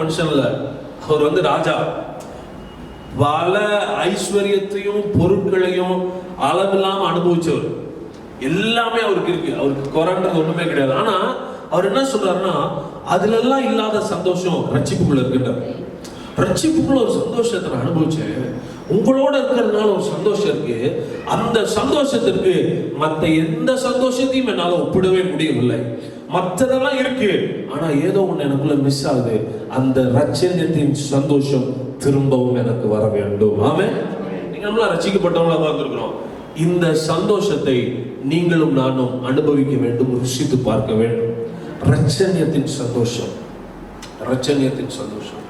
மனுஷன் இல்ல, அவர் ராஜா. பல ஐஸ்வர்யத்தையும் பொருட்களையும் அளவில்லாம அனுபவிச்சவர். எல்லாமே அவருக்கு இருக்கு, அவருக்கு குறைன்றது ஒண்ணுமே கிடையாது. ஆனா அவர் என்ன சொல்றாருன்னா, அதுல எல்லாம் இல்லாத சந்தோஷம் ரட்சிப்புக்குள்ள இருக்கின்றார். ரட்சிப்புக்குள்ள ஒரு சந்தோஷத்தை நான் அனுபவிச்சேன், உங்களோட இருக்கிறதுனால ஒரு சந்தோஷம் இருக்கு. அந்த சந்தோஷத்திற்கு மற்ற எந்த சந்தோஷத்தையும் என்னால ஒப்பிடவே முடியவில்லை. மற்றதெல்லாம் இருக்கு, ஆனா ஏதோ ஒண்ணு எனக்குள்ள மிஸ் ஆகுது. அந்த ரட்சண்யத்தின் சந்தோஷம் திரும்பவும் எனக்கு வர வேண்டும். ஆமென். நீங்க நம்மளா ரட்சிக்கப்பட்டவங்களா தான் இருக்கிறோம். இந்த சந்தோஷத்தை நீங்களும் நானும் அனுபவிக்க வேண்டும், ருசித்து பார்க்க வேண்டும். ரட்சண்யத்தின் சந்தோஷம், ரட்சண்யத்தின் சந்தோஷம்.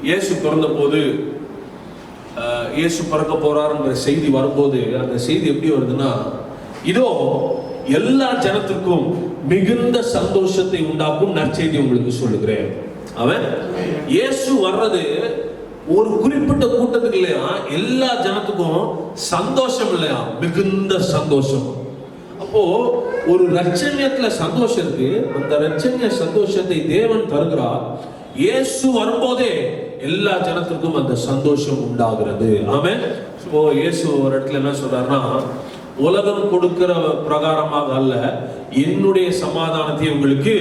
இயேசு பிறந்த போது, இயேசு பிறக்க போறாருங்கிற செய்தி வரும்போது, அந்த செய்தி எப்படி வருதுன்னா, இதோ எல்லா ஜனத்திற்கும் மிகுந்த சந்தோஷத்தை உண்டாக்கும் நற்செய்தி உங்களுக்கு சொல்லுகிறேன். அவன் இயேசு வர்றது ஒரு குறிப்பிட்ட கூட்டத்துக்கு இல்லையா, எல்லா ஜனத்துக்கும் சந்தோஷம் இல்லையா, மிகுந்த சந்தோஷம். அப்போ ஒரு ரட்சண்யத்துல சந்தோஷம் இருக்கு. அந்த ரட்சண்ய சந்தோஷத்தை தேவன் தருகிறார். இயேசு வரும்போதே எல்லா ஜனத்திற்கும் அந்த சந்தோஷம் உண்டாகிறது. ஆமென். இப்போ இயேசு ஒரு இடத்துல என்ன சொல்றாருன்னா, உலகம் கொடுக்கிற பிரகாரமாக அல்ல, என்னுடைய சமாதானத்தை உங்களுக்கு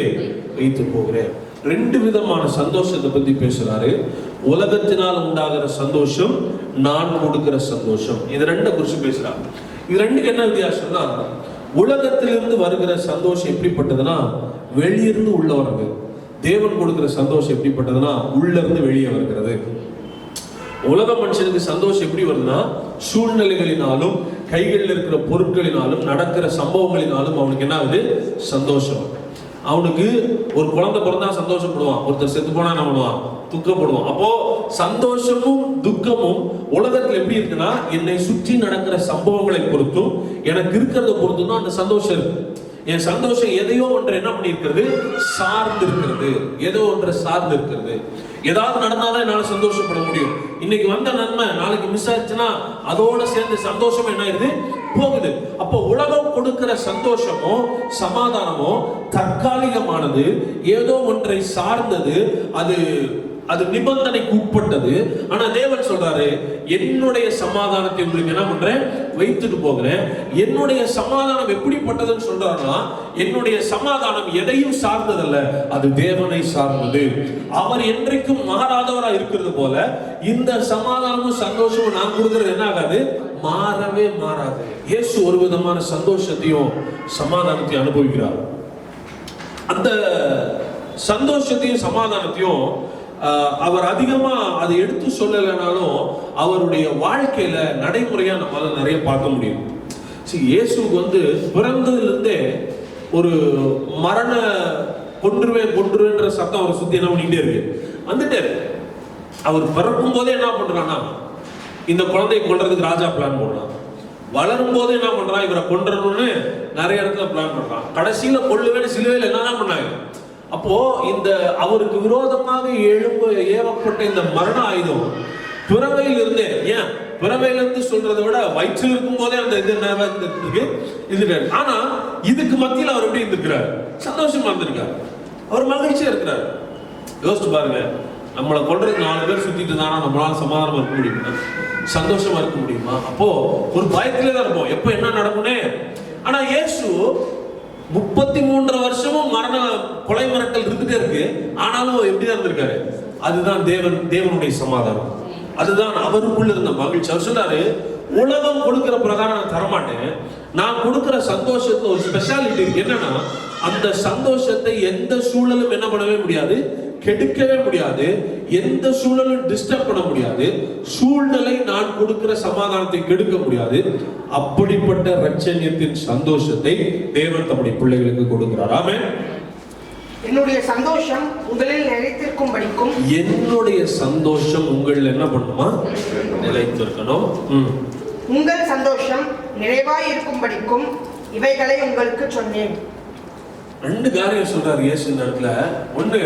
வைத்து போகிறேன். ரெண்டு விதமான சந்தோஷத்தை பத்தி பேசுறாரு. உலகத்தினால் உண்டாகிற சந்தோஷம், நான் கொடுக்கிற சந்தோஷம். இது ரெண்ட குறிச்சு பேசுறாரு. இது ரெண்டுக்கு என்ன வித்தியாசம்னா, உலகத்திலிருந்து வருகிற சந்தோஷம் எப்படிப்பட்டதுன்னா வெளியிருந்து உள்ள வருது. தேவன் கொடுக்கிற சந்தோஷம் எப்படிப்பட்டதுன்னா உள்ள இருந்து வெளியே வருகிறது. உலக மனுஷனுக்கு சந்தோஷம் எப்படி வருதுன்னா, சூழ்நிலைகளினாலும் கைகளில் இருக்கிற பொருட்களினாலும் நடக்கிற சம்பவங்களினாலும் அவனுக்கு என்ன ஆகுது, சந்தோஷம். அவனுக்கு ஒரு குழந்தை பிறந்தா சந்தோஷப்படுவான், ஒருத்தர் செத்து போனா என்ன பண்ணுவான், துக்கப்படுவான். அப்போ சந்தோஷமும் துக்கமும் உலகத்துல எப்படி இருக்குன்னா, என்னை சுற்றி நடக்கிற சம்பவங்களை பொறுத்தும் எனக்கு இருக்கிறத பொறுத்தும் தான் அந்த சந்தோஷம் இருக்கு. என் சந்தோஷம் எதையோ ஒன்றை என்ன பண்ணிருக்கிறது, சார்ந்து இருக்கிறது. ஏதோ ஒன்றை சார்ந்து இருக்கிறது. ஏதாவது நடந்தாதான் என்னால சந்தோஷப்பட முடியும். இன்னைக்கு வந்த நன்மை நாளைக்கு மிஸ் ஆச்சுன்னா அதோட சேர்ந்து சந்தோஷம் என்ன ஆயிருது, போகுது. அப்போ உலகம் கொடுக்கிற சந்தோஷமோ சமாதானமோ தற்காலிகமானது, ஏதோ ஒன்றை சார்ந்தது, அது நிபந்தனைக்கு உட்பட்டது. ஆனா தேவன் சொல்றாரு, என்னுடைய சமாதானத்தை உங்களுக்கு என்ன பண்றேன், வைத்துட்டு போகிறேன். என்னுடைய சமாதானம் எப்படிப்பட்டதுன்னு சொல்றாருன்னா, என்னுடைய சமாதானம் எதையும் சார்ந்ததல்ல, அது தேவனை சார்ந்தது. அவர் என்றைக்கும் மாறாதவரா இருக்கிறது போல இந்த சமாதானமும் சந்தோஷமும் நான் கொடுக்கிறது என்ன ஆகாது, மாறவே மாறாது. இயேசு ஒரு விதமான சந்தோஷத்தையும் சமாதானத்தையும் அனுபவிக்கிறார். அந்த சந்தோஷத்தையும் சமாதானத்தையும் அவர் அதிகமா அதை எடுத்து சொல்லலைனாலும் அவருடைய வாழ்க்கையில நடைமுறையா நம்மளால நிறைய பார்க்க முடியும். இயேசுக்கு பிறந்ததிலிருந்தே ஒரு மரண கொன்றுவேன்ற சத்தம் அவரை சுத்தி என்ன பண்ணிட்டே இருக்கு, வந்துட்டே இருக்கு. அவர் பிறக்கும் போதே என்ன பண்றான்னா, இந்த குழந்தையை கொல்றதுக்கு ராஜா பிளான் போடுறான். வளரும் போது என்ன பண்றான், இவரை கொன்றணும்னு நிறைய இடத்துல பிளான் பண்றான். கடைசியில கொல்லுவேன்னு சிலுவையில் என்னதான் பண்ணாங்க. அப்போ இந்த அவருக்கு விரோதமாக ஏவப்பட்ட இந்த மரண ஆயுதம் பிறவையில் இருந்தே, ஏன் பிறவையில இருந்து சொல்றதை விட வயிற்றில் இருக்கும் போதே அந்த இது. ஆனா இதுக்கு மத்தியில் அவர் எப்படி இருந்திருக்கிறார், சந்தோஷமா இருந்திருக்காரு, அவர் மகிழ்ச்சியா இருக்கிறார். யோசிச்சு பாருங்க, நம்மளை கொள்றதுக்கு 4 பேர் சுத்திட்டு இருந்தானா நம்மளால சமாதானமா இருக்க முடியுமா, சந்தோஷமா இருக்க முடியுமா? அப்போ ஒரு பயத்திலே தான் இருப்போம், எப்ப என்ன நடக்கும்னே. ஆனா இயேசு 33 வருஷமும் கொலை மிரட்டல் இருந்துட்டே இருக்கு. ஆனாலும் எப்படிதான் இருந்திருக்காரு, அதுதான் தேவனுடைய சமாதானம், அதுதான் அவருக்குள்ள இருந்த மகிழ்ச்சி. அவர் சொல்றாரு, உலகம் கொடுக்கிற பிரகாரம் நான் தரமாட்டேன், நான் கொடுக்கிற சந்தோஷத்துல ஒரு ஸ்பெஷாலிட்டி இருக்கு. என்னன்னா, அந்த சந்தோஷத்தை எந்த சூழலும் என்ன பண்ணவே முடியாது, கெடுக்கவே முடியாது, எந்த சூழலும் டிஸ்டர்ப் பண்ண முடியாது. சூழ்நிலை நான் கொடுக்கிற சமாதானத்தை கெடுக்க முடியாது. அப்படிப்பட்ட ரட்சண்யத்தின் சந்தோஷத்தை தேவன் தம்முடைய பிள்ளைகளுக்கு கொடுக்கிறார். ஆமென். என்னுடைய சந்தோஷம் உங்களில் நிலைத்திருக்கும் படிக்கும், என்னுடைய சந்தோஷம் உங்களில் என்ன பண்ணுமா, நிலைத்திருக்கணும். உங்கள் சந்தோஷம் நிறைவாய் இருக்கும் படிக்கும் இவைகளை உங்களுக்கு சொன்னேன். 2 காரியம் சொல்றாரு இயேசு இந்த இடத்துல. ஒண்ணு,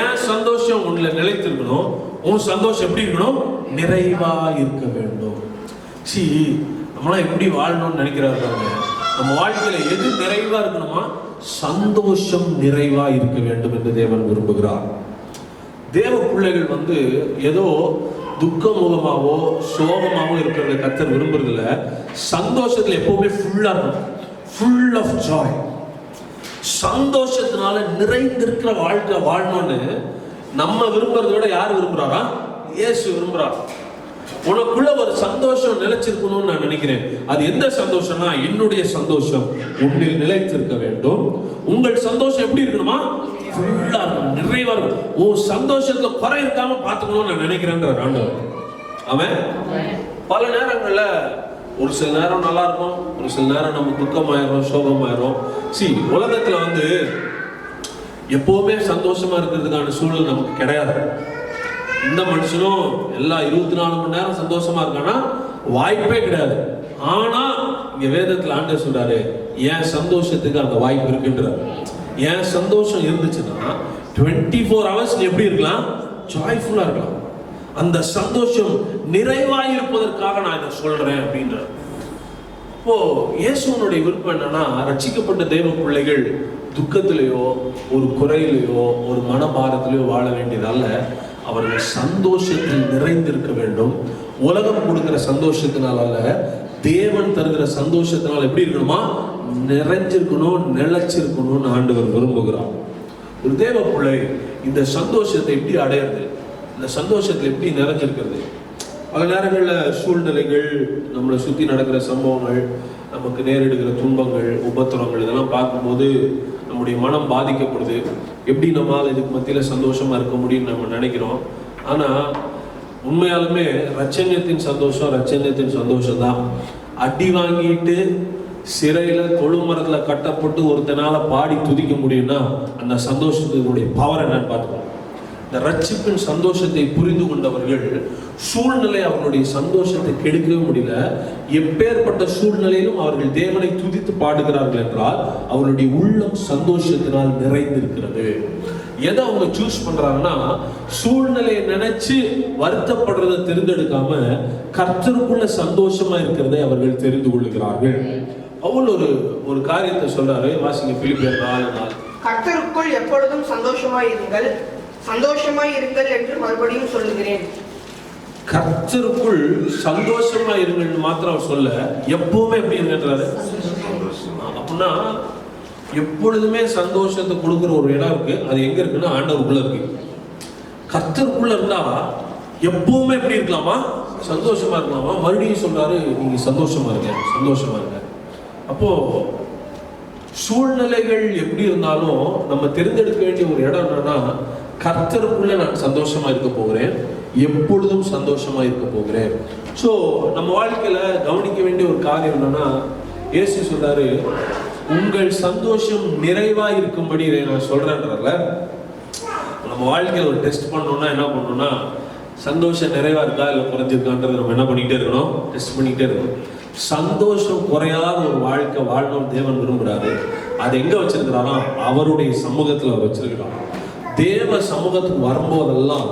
என் சந்தோஷம் உன்ல நிலைத்திருக்கணும், உன் சந்தோஷம் எப்படி இருக்கணும், நிறைவா இருக்க வேண்டும். நம்மளாம் எப்படி வாழணும்னு நினைக்கிறாரு பாருங்க. நம்ம வாழ்க்கையில எது நிறைவா இருக்கணுமா, சந்தோஷம் நிறைவா இருக்க வேண்டும் என்று தேவன் விரும்புகிறார். தேவ பிள்ளைகள் வந்து ஏதோ துக்கமுகமாவோ சோகமாவோ இருக்கிறத கர்த்தர் விரும்புறதில்ல. சந்தோஷத்துல எப்பவுமே ஃபுல்லா இருக்கும், ஃபுல் ஆஃப் ஜாய். சந்தோஷத்தினால நிறைந்திருக்கிற வாழ்க்கை வாழணும்னு நம்ம விரும்புறதை விட யார் விரும்புறாரா? இயேசு விரும்புறார். உனக்குள்ள ஒரு சந்தோஷம் நிலைச்சிருக்கணும்னு நான் நினைக்கிறேன். அது எந்த சந்தோஷம்னா, என்னுடைய சந்தோஷம் உன்னில் நிலைத்திருக்க வேண்டும். உங்கள் சந்தோஷம் எப்படி இருக்கணுமா? ஃபுல்லா இருக்கணும், நிறைவா இருக்கணும். உன் சந்தோஷத்துல குறை இருக்காம பார்த்துக்கணும்னு நான் நினைக்கிறேன்ற ஆண்டவர். அவன் பல நேரங்கள்ல ஒரு சில நேரம் நல்லா இருக்கும், ஒரு சில நேரம் நம்ம துக்கமாயிரும், சோகமாயிரும். உலகத்துல வந்து எப்பவுமே சந்தோஷமா இருக்கிறதுக்கான சூழல் நமக்கு கிடையாது. இந்த மனுஷனும் எல்லாம் 24 மணி நேரம் சந்தோஷமா இருக்கானா? வாய்ப்பே கிடையாது. ஆனா இங்க வேதத்துல ஆண்டவர் சொல்றாரு, என் சந்தோஷத்துக்கு அந்த வாய்ப்பு இருக்குன்றார். என் சந்தோஷம் இருந்துச்சுன்னா 24 hours எப்படி இருக்கலாம்? ஜாய்ஃபுல்லா இருக்கலாம். அந்த சந்தோஷம் நிறைவாய் இருப்பதற்காக நான் இதை சொல்றேன் அப்படின்றார். இப்போ இயேசுவனுடைய விருப்பம் என்னன்னா, ரட்சிக்கப்பட்ட தேவ பிள்ளைகள் துக்கத்திலேயோ ஒரு குறையிலையோ ஒரு மனபாரத்திலேயோ வாழ வேண்டியதல்ல. அவர்கள் சந்தோஷத்தில் நிறைந்திருக்க வேண்டும். உலகம் கொடுக்கிற சந்தோஷத்தினால அல்ல, தேவன் தருகிற சந்தோஷத்தினால் எப்படி இருக்கணுமா? நிறைஞ்சிருக்கணும், நிலைச்சிருக்கணும்னு ஆண்டவர் விரும்புகிறார். ஒரு தேவ பிள்ளை இந்த சந்தோஷத்தை எப்படி அடையிறது? இந்த சந்தோஷத்தில் எப்படி நிறைஞ்சிருக்கிறது? பல நேரங்களில் சூழ்நிலைகள், நம்மளை சுற்றி நடக்கிற சம்பவங்கள், நமக்கு நேரிடுகிற துன்பங்கள், உபத்திரங்கள் இதெல்லாம் பார்க்கும்போது நம்முடைய மனம் பாதிக்கப்படுது. எப்படி நம்மளால் இதுக்கு மத்தியில் சந்தோஷமா இருக்க முடியும்னு நம்ம நினைக்கிறோம். ஆனால் உண்மையாலுமே ரட்சண்யத்தின் சந்தோஷம் தான். அடி வாங்கிட்டு சிறையில் தொழுமரத்தில் கட்டப்பட்டு ஒருத்தனால பாடி துதிக்க முடியும்னா அந்த சந்தோஷத்தினுடைய பவர் என்னன்னு பார்த்துக்கணும். இந்த ரட்சிப்பின் சந்தோஷத்தை புரிந்து கொண்டவர்கள் சூழ்நிலை அவர்களுடைய சந்தோஷத்தை கெடுக்கவே முடியல. எப்பேற்பட்ட சூழ்நிலையிலும் அவர்கள் தேவனை துதித்து பாடுகிறார்கள் என்றால் அவர்களுடைய உள்ளம் சந்தோஷத்தினால் நிறைந்திருக்கிறது. எதை அவங்க சூஸ் பண்றாங்கன்னா, சூழ்நிலையை நினைச்சு வருத்தப்படுறதை தெரிந்தெடுக்காம கர்த்தருக்குள்ள சந்தோஷமா இருக்கிறதை அவர்கள் தெரிந்து கொள்ளுகிறார்கள். அவள் ஒரு காரியத்தை சொல்றாரு, வாசிங்க பிலிப்பியர் 4:4. கர்த்தருக்குள் எப்பொழுதும் சந்தோஷமாய் இருங்கள் என்று மறுபடியும் சொல்லுகிறேன். கர்த்தருக்குள் சந்தோஷமா இருங்கள் மாத்திரம் சொல்ல, எப்பவுமே எப்படி இருக்கின்றாரு? அப்படின்னா எப்பொழுதுமே சந்தோஷத்தை கொடுக்குற ஒரு இடம் இருக்கு. அது எங்க இருக்குன்னா ஆண்டவருக்குள்ள இருக்கு. கர்த்தருக்குள்ள இருந்தா எப்பவுமே எப்படி இருக்கலாமா? சந்தோஷமா இருக்கலாமா? மறுபடியும் சொல்றாரு, நீங்க சந்தோஷமா இருங்க. அப்போ சூழ்நிலைகள் எப்படி இருந்தாலும் நம்ம தெரிந்தெடுக்க வேண்டிய ஒரு இடம் என்னன்னா, கர்த்தருக்குள்ள நான் சந்தோஷமா இருக்க போகிறேன், எப்பொழுதும் சந்தோஷமா இருக்க போகிறேன். ஸோ நம்ம வாழ்க்கையில கவனிக்க வேண்டிய ஒரு காரியம் என்னன்னா, இயேசு சொல்றாரு, உங்கள் சந்தோஷம் நிறைவா இருக்கும்படி இதை நான் சொல்றேன்றல. நம்ம வாழ்க்கையில ஒரு டெஸ்ட் பண்ணோம்னா என்ன பண்ணணும்னா, சந்தோஷம் நிறைவா இருக்கா இல்லை குறைஞ்சிருக்கான்றது நம்ம என்ன பண்ணிக்கிட்டே இருக்கணும்? டெஸ்ட் பண்ணிக்கிட்டே இருக்கணும். சந்தோஷம் குறையாத ஒரு வாழ்க்கை வாழணும் தேவன் விரும்புகிறாரு. அது எங்க வச்சிருக்கிறாரோ அவருடைய சமூகத்தில் அவர் வச்சிருக்கிறார். தேவ சமூகத்துக்கு வரும்போதெல்லாம்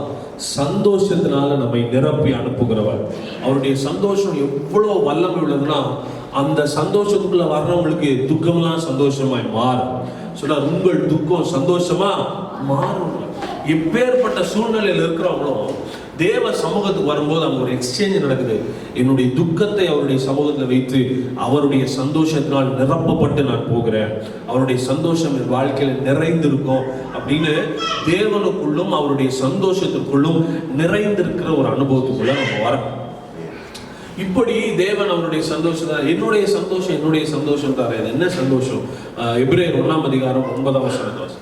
சந்தோஷத்தினால நம்மை நிரப்பி அனுப்புகிறவர். அவருடைய சந்தோஷம் எவ்வளவு வல்லமை உள்ளதுன்னா, அந்த சந்தோஷத்துக்குள்ள வர்றவங்களுக்கு துக்கம்லாம் சந்தோஷமாய் மாறும். சொல்றார், உங்கள் துக்கம் சந்தோஷமா மாறும். எப்பேற்பட்ட சூழ்நிலையில் இருக்கிறவங்களும் தேவ சமூகத்துக்கு வரும்போது அங்க ஒரு எக்ஸ்சேஞ்ச் நடக்குது. என்னுடைய துக்கத்தை அவருடைய சமூகத்தில் வைத்து அவருடைய சந்தோஷத்தினால் நிரப்பப்பட்டு நான் போகிறேன், அவருடைய சந்தோஷம் என் வாழ்க்கையில் நிறைந்திருக்கும் அப்படின்னு தேவனுக்குள்ளும் அவருடைய சந்தோஷத்துக்குள்ளும் நிறைந்திருக்கிற ஒரு அனுபவத்துக்குள்ள நம்ம வரணும். இப்படி தேவன் அவருடைய சந்தோஷம், என்னுடைய சந்தோஷம் தாரு. என்ன சந்தோஷம்? எபிரேயர் 1:9.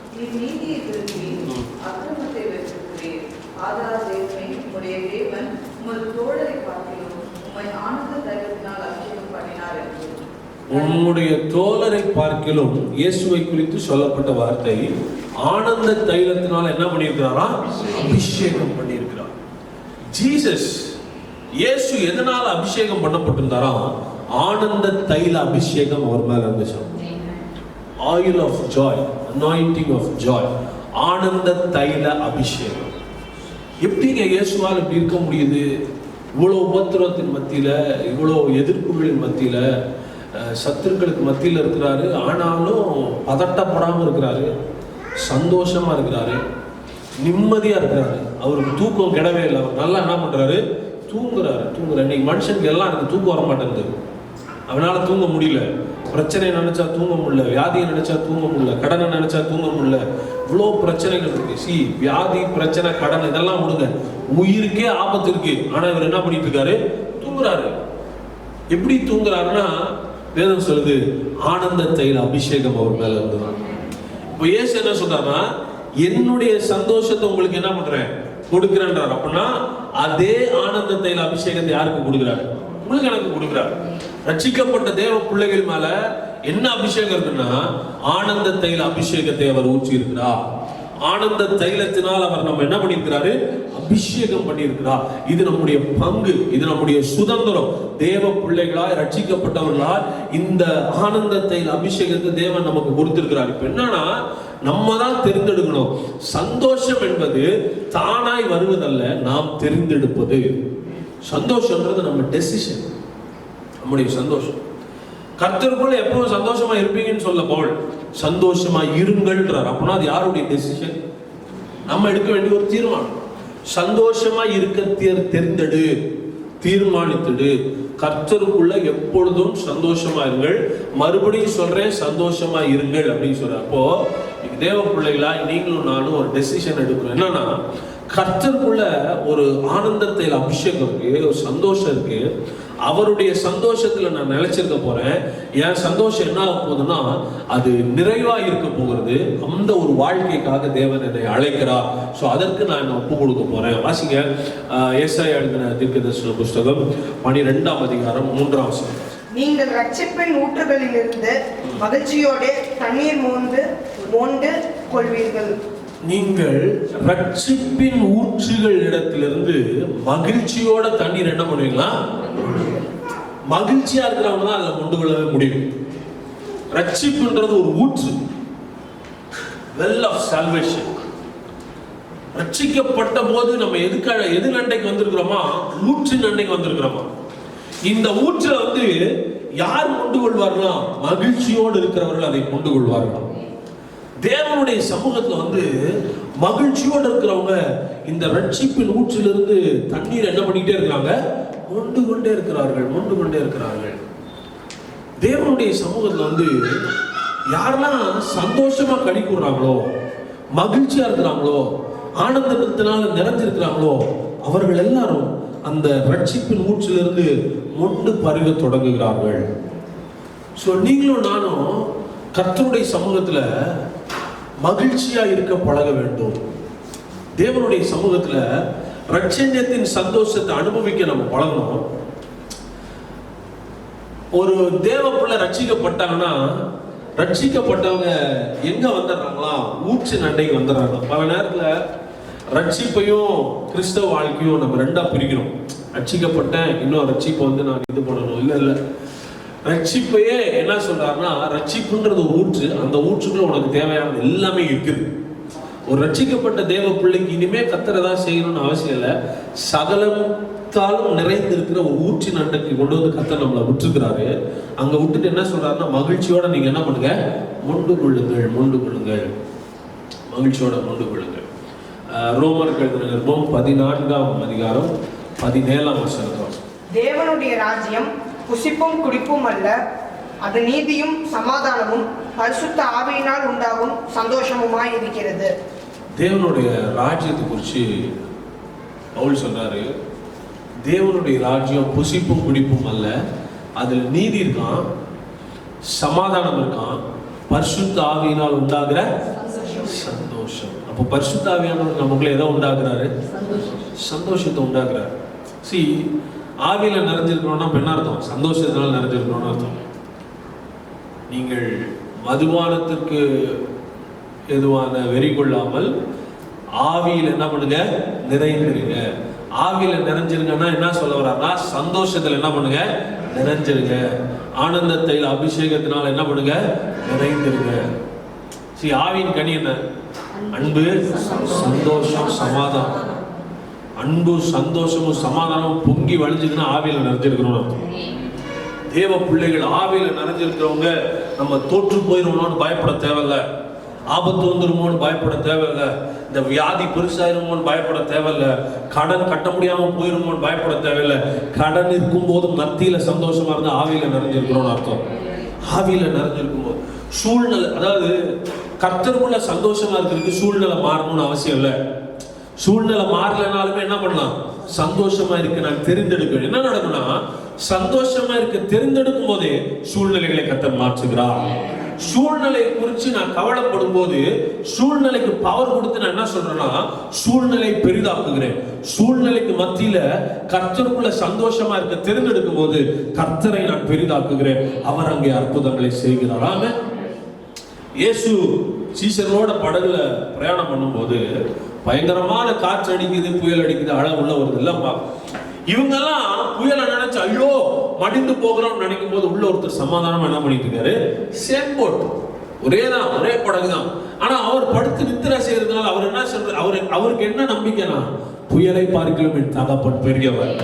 உம்முடைய தோழரை பார்க்கிலும் இயேசுவை குறித்து சொல்லப்பட்ட வார்த்தை, ஆனந்த தைலத்தினால் என்ன பண்ணியிருக்கிறாரா? அபிஷேகம் பண்ணியிருக்கிறார். ஜீசஸ், இயேசு எதனால அபிஷேகம் பண்ணப்பட்டிருந்தாரா? ஆனந்த தைல அபிஷேகம் அவர் மேல இருந்துச்சு. Oil of joy, anointing of joy, ஆனந்த தைல அபிஷேகம். எப்படிங்க இயேசுவால் இப்படி இருக்க முடியுது? இவ்வளோ உபத்திரத்தின் மத்தியில, இவ்வளோ எதிர்ப்புகளின் மத்தியில, சத்துருக்களுக்கு மத்தியில் இருக்கிறாரு, ஆனாலும் பதட்டப்படாமல் இருக்கிறாரு, சந்தோஷமா இருக்கிறாரு. நிம்மதியா இருக்கிறாரு. அவருக்கு தூக்கம் கிடவே இல்லை. அவர் நல்லா என்ன பண்றாரு? தூங்குறாரு. இன்னைக்கு மனுஷனுக்கு எல்லாம் எனக்கு தூக்கம் வர மாட்டேங்குது. அவனால தூங்க முடியல. பிரச்சனை நினைச்சா தூங்க முடியல, வியாதியை நினைச்சா தூங்க முடியல, கடனை நினைச்சா தூங்க முடியல. இவ்வளோ பிரச்சனைகள் இருக்கு. வியாதி, பிரச்சனை, கடன் இதெல்லாம் விடுங்க, உயிருக்கே ஆபத்து இருக்கு. ஆனா இவர் என்ன பண்ணிட்டு இருக்காரு? தூங்குறாரு. எப்படி தூங்குறாருன்னா, வேதம் சொல்லுது, ஆனந்த தைல அபிஷேகம் அவர் மேல இருந்தது. இப்போ இயேசு என்ன சொல்றாருன்னா, என்னுடைய சந்தோஷத்தை உங்களுக்கு என்ன பண்றேன்? கொடுக்கிறேன்றார். அப்படின்னா அதே ஆனந்த தைல அபிஷேகத்தை யாருக்கு கொடுக்கிறாரு? உங்களுக்கு எனக்கு கொடுக்கிறார். ரட்சிக்கப்பட்ட தேவ பிள்ளைகள் மேல என்ன அபிஷேகம் இருக்குன்னா, ஆனந்த தைல அபிஷேகத்தை அவர் ஊற்றி இருக்கிறார். ஆனந்த தைலத்தினால் அவர் நம்ம என்ன பண்ணியிருக்கிறாரு? அபிஷேகம் பண்ணியிருக்கிறார். இது நம்முடைய பங்கு, இது நம்முடைய சுதந்திரம். தேவ பிள்ளைகளாய் ரட்சிக்கப்பட்டவர்களால் இந்த ஆனந்த தைல அபிஷேகத்தை தேவன் நமக்கு கொடுத்திருக்கிறார். இப்ப என்னன்னா, நம்ம தான் தெரிந்தெடுக்கணும். சந்தோஷம் என்பது தானாய் வருவதல்ல, நாம் தெரிந்தெடுப்பது. சந்தோஷம்ன்றது நம்ம டெசிஷன், நம்முடைய சந்தோஷம். கர்த்தருக்குள்ள எப்பவும் சந்தோஷமா இருப்பீங்கன்னு சொல்ல போல் சந்தோஷமா இருங்கள்ன்றார். அப்படின்னா அது யாருடைய டெசிஷன்? நம்ம எடுக்க வேண்டிய ஒரு தீர்மானம். சந்தோஷமா இருக்க தெரிந்தெடு, தீர்மானித்துடு. கர்த்தருக்குள்ள எப்பொழுதும் சந்தோஷமா இருங்கள். மறுபடியும் சொல்றேன், சந்தோஷமா இருங்கள் அப்படின்னு சொல்ற. அப்போ தேவ பிள்ளைகளா நீங்களும் நானும் ஒரு டெசிஷன் எடுக்கணும். என்னன்னா, கர்த்தருக்குள்ள ஒரு ஆனந்தத்தில் அபிஷேகம் இருக்கு, ஒரு சந்தோஷம் இருக்கு. அவருடைய சந்தோஷத்துல நான் நிலைச்சிருக்க போறேன். என் சந்தோஷம் என்ன ஆக போகுதுன்னா, அது நிறைவா இருக்க போகிறது. அந்த ஒரு வாழ்க்கைக்காக தேவன் என்னை அழைக்கிறார். ஸோ அதற்கு நான் என்ன ஒப்பு கொடுக்க போறேன். வாசிங்க, ஏசாயா எழுதின தீர்க்கதரிசன புஸ்தகம் 12ஆம் அதிகாரம் 3ஆம் வசனம். நீங்கள் ரட்சிப்பின் ஊற்றுகளிலிருந்து மகிழ்ச்சியோட தண்ணீர் மோண்டு கொள்வீர்கள். நீங்கள் ரட்சிப்பின் ஊற்றுகள் இடத்திலிருந்து மகிழ்ச்சியோட தண்ணீர் என்ன பண்ணுவீங்களா? மகிழ்ச்சியா இருக்கிறவங்க தான் அதுல கொண்டு கொள்ளவே முடியும். ரட்சிப்புன்றது ஒரு ஊற்று, வெல் ஆஃப் சால்வேஷன். ரட்சிக்கப்பட்ட போது நம்ம எது நண்டைக்கு வந்திருக்கிறோமா? ஊற்றின் நண்டைக்கு வந்திருக்கிறோமா? இந்த ஊற்றை யார் கொண்டு கொள்வார்களா? மகிழ்ச்சியோடு இருக்கிறவர்கள் அதை கொண்டு கொள்வார்களா? தேவனுடைய சமூகத்துல மகிழ்ச்சியோடு இருக்கிறவங்க இந்த ரட்சிப்பின் ஊற்றிலிருந்து தண்ணீர் என்ன பண்ணிட்டே இருக்கிறாங்க? மொண்டு கொண்டே இருக்கிறார்கள். தேவனுடைய சமூகத்துல யாரெல்லாம் சந்தோஷமா களி கூறுறாங்களோ, மகிழ்ச்சியா இருக்கிறாங்களோ, ஆனந்தத்தினால நிறைஞ்சிருக்கிறாங்களோ, அவர்கள் எல்லாரும் அந்த ரட்சிப்பின் ஊற்றிலிருந்து மொண்டு பருக தொடங்குகிறார்கள். ஸோ நீங்களும் நானும் கர்த்தருடைய சமூகத்துல மகிழ்ச்சியா இருக்க பழக வேண்டும். தேவனுடைய சமூகத்துல ரட்சண்யத்தின் சந்தோஷத்தை அனுபவிக்க நம்ம பழகணும். ஒரு தேவ பிள்ளை ரட்சிக்கப்பட்டாங்கன்னா, ரட்சிக்கப்பட்டவங்க எங்க வந்துடுறாங்களா? ஊற்று நண்டைக்கு வந்துடுறாங்க. பல நேரத்துல ரட்சிப்பையும் கிறிஸ்தவ வாழ்க்கையும் நம்ம ரெண்டா பிரிக்கிறோம். ரட்சிக்கப்பட்டேன், இன்னும் ரட்சிப்பை நான் இது பண்ணணும். இல்ல, ரட்சிப்பையே என்ன சொல்றாருன்னா, ரட்சிப்புன்றது ஒரு ஊற்று. அந்த ஊற்றுக்குள்ள உனக்கு தேவையான எல்லாமே இருக்குது. ஒரு ரட்சிக்கப்பட்ட தேவ பிள்ளைக்கு இனிமே கர்த்தர் ஏதாவது செய்யணும்னு அவசியம் இல்லை. சகலத்தாலும் நிறைந்திருக்கிற ஒரு ஊற்றின் அண்டைக்கு கொண்டு கர்த்தர் நம்மளை விட்டுருக்கிறாரு. அங்க விட்டுட்டு என்ன சொல்றாருன்னா, மகிழ்ச்சியோட நீங்க என்ன பண்ணுங்க? மொண்டு கொள்ளுங்கள். மகிழ்ச்சியோட மொண்டு கொள்ளுங்கள். ரோமருக்கு எழுதின நிருபம் 14ஆம் அதிகாரம் 17ஆம் வசனம். தேவனுடைய ராஜ்யம் புசிப்பும் குடிப்பும் அல்ல, அது நீதியும் சமாதானமும் பரிசுத்த ஆவியினால் உண்டாகும் சந்தோஷமுமாய் இருக்கிறது. தேவனுடைய ராஜ்யத்தை குறித்து பவுல் சொல்றாரு, தேவனுடைய ராஜ்யம் புசிப்பும் குடிப்பும் அல்ல, அதில் நீதி இருக்கான், சமாதானம் இருக்கான், பரிசுத்த ஆவியினால் உண்டாகிற சந்தோஷம். அப்போ பரிசுத்த ஆவியானவர் நமக்குள்ள எதை உண்டாக்குறாரு? சந்தோஷத்தை உண்டாக்குறாரு. ஆவியில நிறைஞ்சிருக்கணும்னா என்ன அர்த்தம்? சந்தோஷத்தினால நிறைஞ்சிருக்கணும்னு அர்த்தம். நீங்கள் மதுபானத்திற்கு எதுவான வெறி கொள்ளாமல் ஆவியில் என்ன பண்ணுங்க? நிறைந்திருங்க. ஆவியில நிறைஞ்சிருங்கன்னா என்ன சொல்ல வர்றாருன்னா, சந்தோஷத்துல என்ன பண்ணுங்க? நிறைஞ்சிருங்க. ஆனந்தத்தில் அபிஷேகத்தினால என்ன பண்ணுங்க? நிறைந்திருங்க. ஆவியின் கனி என்ன? அன்பு, சந்தோஷம், சமாதானம். அன்பு, சந்தோஷமும் சமாதானமும் பொங்கி வழிஞ்சதுன்னா ஆவியில நிறைஞ்சிருக்கணும். தேவ பிள்ளைகள் ஆவியில நிறைஞ்சிருக்கிறவங்க நம்ம தோற்று போயிடணும்னு பயப்பட தேவையில்ல. ஆபத்து வந்துருமோன்னு பயப்பட தேவையில்லை, இந்த வியாதி பெருசாயிருமோன்னு பயப்பட தேவையில்லை, கடன் கட்ட முடியாம போயிருமோன்னு பயப்பட தேவையில்லை. கடன் இருக்கும் போது மத்தியில சந்தோஷமா இருந்து ஆவியில நிறைஞ்சிருக்கிறோம்னு அர்த்தம். ஆவியில நிறைஞ்சிருக்கும் போது சூழ்நிலை, அதாவது கர்த்தருக்குள்ள சந்தோஷமா இருக்கிறதுக்கு சூழ்நிலை மாறணும்னு அவசியம் இல்லை. சூழ்நிலை மாறலனாலுமே என்ன பண்ணலாம், சந்தோஷமா இருக்க நான் தெரிந்தெடுக்க. என்ன நடக்கும்னா, சந்தோஷமா இருக்க தெரிந்தெடுக்கும் போதே சூழ்நிலைகளை கர்த்தர் மாற்றுகிறார். சூழ்நிலை குறித்து நான் கவலைப்படும் போது சூழ்நிலைக்கு பவர் கொடுத்து நான் என்ன சொல்றேன்னா, சூழ்நிலை பெரிதாக்குகிறேன். சூழ்நிலைக்கு மத்தியில கர்த்தருக்குள்ள சந்தோஷமா இருக்க தெரிந்தெடுக்கும் போது கர்த்தரை நான் பெரிதாக்குகிறேன். அவர் அங்கே அற்புதங்களை செய்கிறார். ஆமென். இயேசு சீசரோட படகுல பிரயாணம் பண்ணும்போது பயங்கரமான காற்று அடிக்குது, புயல் அடிக்குது, அளவுள்ள வருது இல்லப்பா. இவங்கெல்லாம் புயலை நினைச்சு ஐயோ மடிந்து போகிறோம் நினைக்கும் போது உள்ள ஒருத்தர் சமாதானமா என்ன பண்ணிட்டு இருக்காரு, சேம் போட், ஒரே படகு தான். ஆனா அவர் படுத்து நித்திரை செய்யறதுனால அவர் என்ன சொல்றாரு, அவருக்கு என்ன நம்பிக்கைனா, புயலை பார்க்கலாம் என் தகப்பன் பெரியவர்.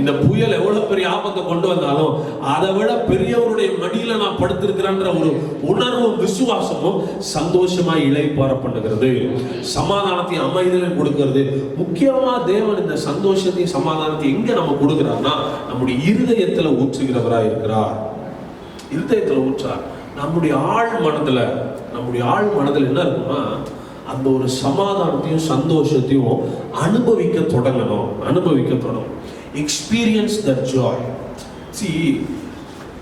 இந்த புயல் எவ்வளவு பெரிய ஆபத்தை கொண்டு வந்தாலும் அதை விட பெரியவருடைய மடியில நான் படுத்திருக்கிறேன்ற ஒரு உணர்வும் விசுவாசமும் சந்தோஷமா இளைப்பாற பண்ணுகிறது, சமாதானத்தையும் அமைதியிலும் கொடுக்கிறது. முக்கியமா தேவன் இந்த சந்தோஷத்தையும் சமாதானத்தையும் எங்க நம்ம கொடுக்கிறார்னா, நம்முடைய இருதயத்துல ஊற்றுகிறவரா இருக்கிறார். இருதயத்துல ஊற்றார். நம்முடைய ஆழ் மனதுல என்ன இருக்குன்னா, அந்த ஒரு சமாதானத்தையும் சந்தோஷத்தையும் அனுபவிக்க தொடங்கணும். Experience that Joy. சி,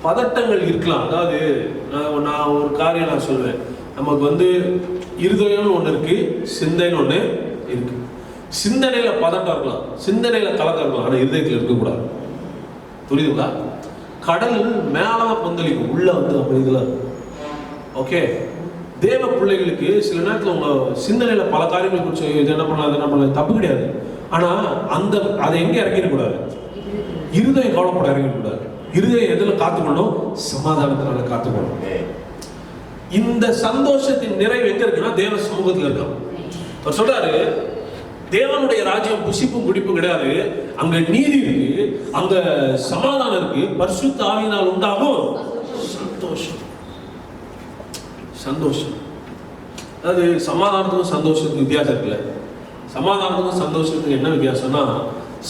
பதட்டங்கள் இருக்கலாம். அதாவது நான் ஒரு காரியம் நான் சொல்வேன், நமக்கு இருதயம்னு ஒன்று இருக்கு, சிந்தைன்னு ஒன்று இருக்கு. சிந்தனையில பதட்டம் இருக்கலாம், சிந்தனையில கலக்கம் இருக்கலாம், ஆனால் இருதயத்தில் இருக்கக்கூடாது. புரியுதுங்களா? கடல் மேலதான் பந்தளிக்கும், உள்ள அமைதியில். ஓகே, தேவ பிள்ளைகளுக்கு சில நேரத்தில் உங்க சிந்தனையில பல காரியங்கள் குறித்து இது என்ன பண்ணலாம் தப்பு கிடையாது. ஆனா அதை எங்க இறங்கிடக்கூடாது, இருதயம் கவலைப்பட இறங்கிடக்கூடாது. இருதயம் எதுல காத்துக்கணும், சமாதானத்தினால காத்துக்கணும். இந்த சந்தோஷத்தின் நிறைவு எங்க இருக்குன்னா தேவ சமூகத்தில் இருக்கான். அவர் சொல்றாரு, தேவனுடைய ராஜ்யம் புசிப்பும் குடிப்பும் கிடையாது, அங்க நீதி இருக்கு, அங்க சமாதானம் இருக்கு, பரிசுத்த ஆவியினால் உண்டாகும் சந்தோஷம். அதாவது சமாதானத்துக்கும் சந்தோஷத்துக்கும் வித்தியாசம் இருக்குல்ல. சமாதானத்துக்கும் சந்தோஷத்துக்கு என்ன வித்தியாசம்னா,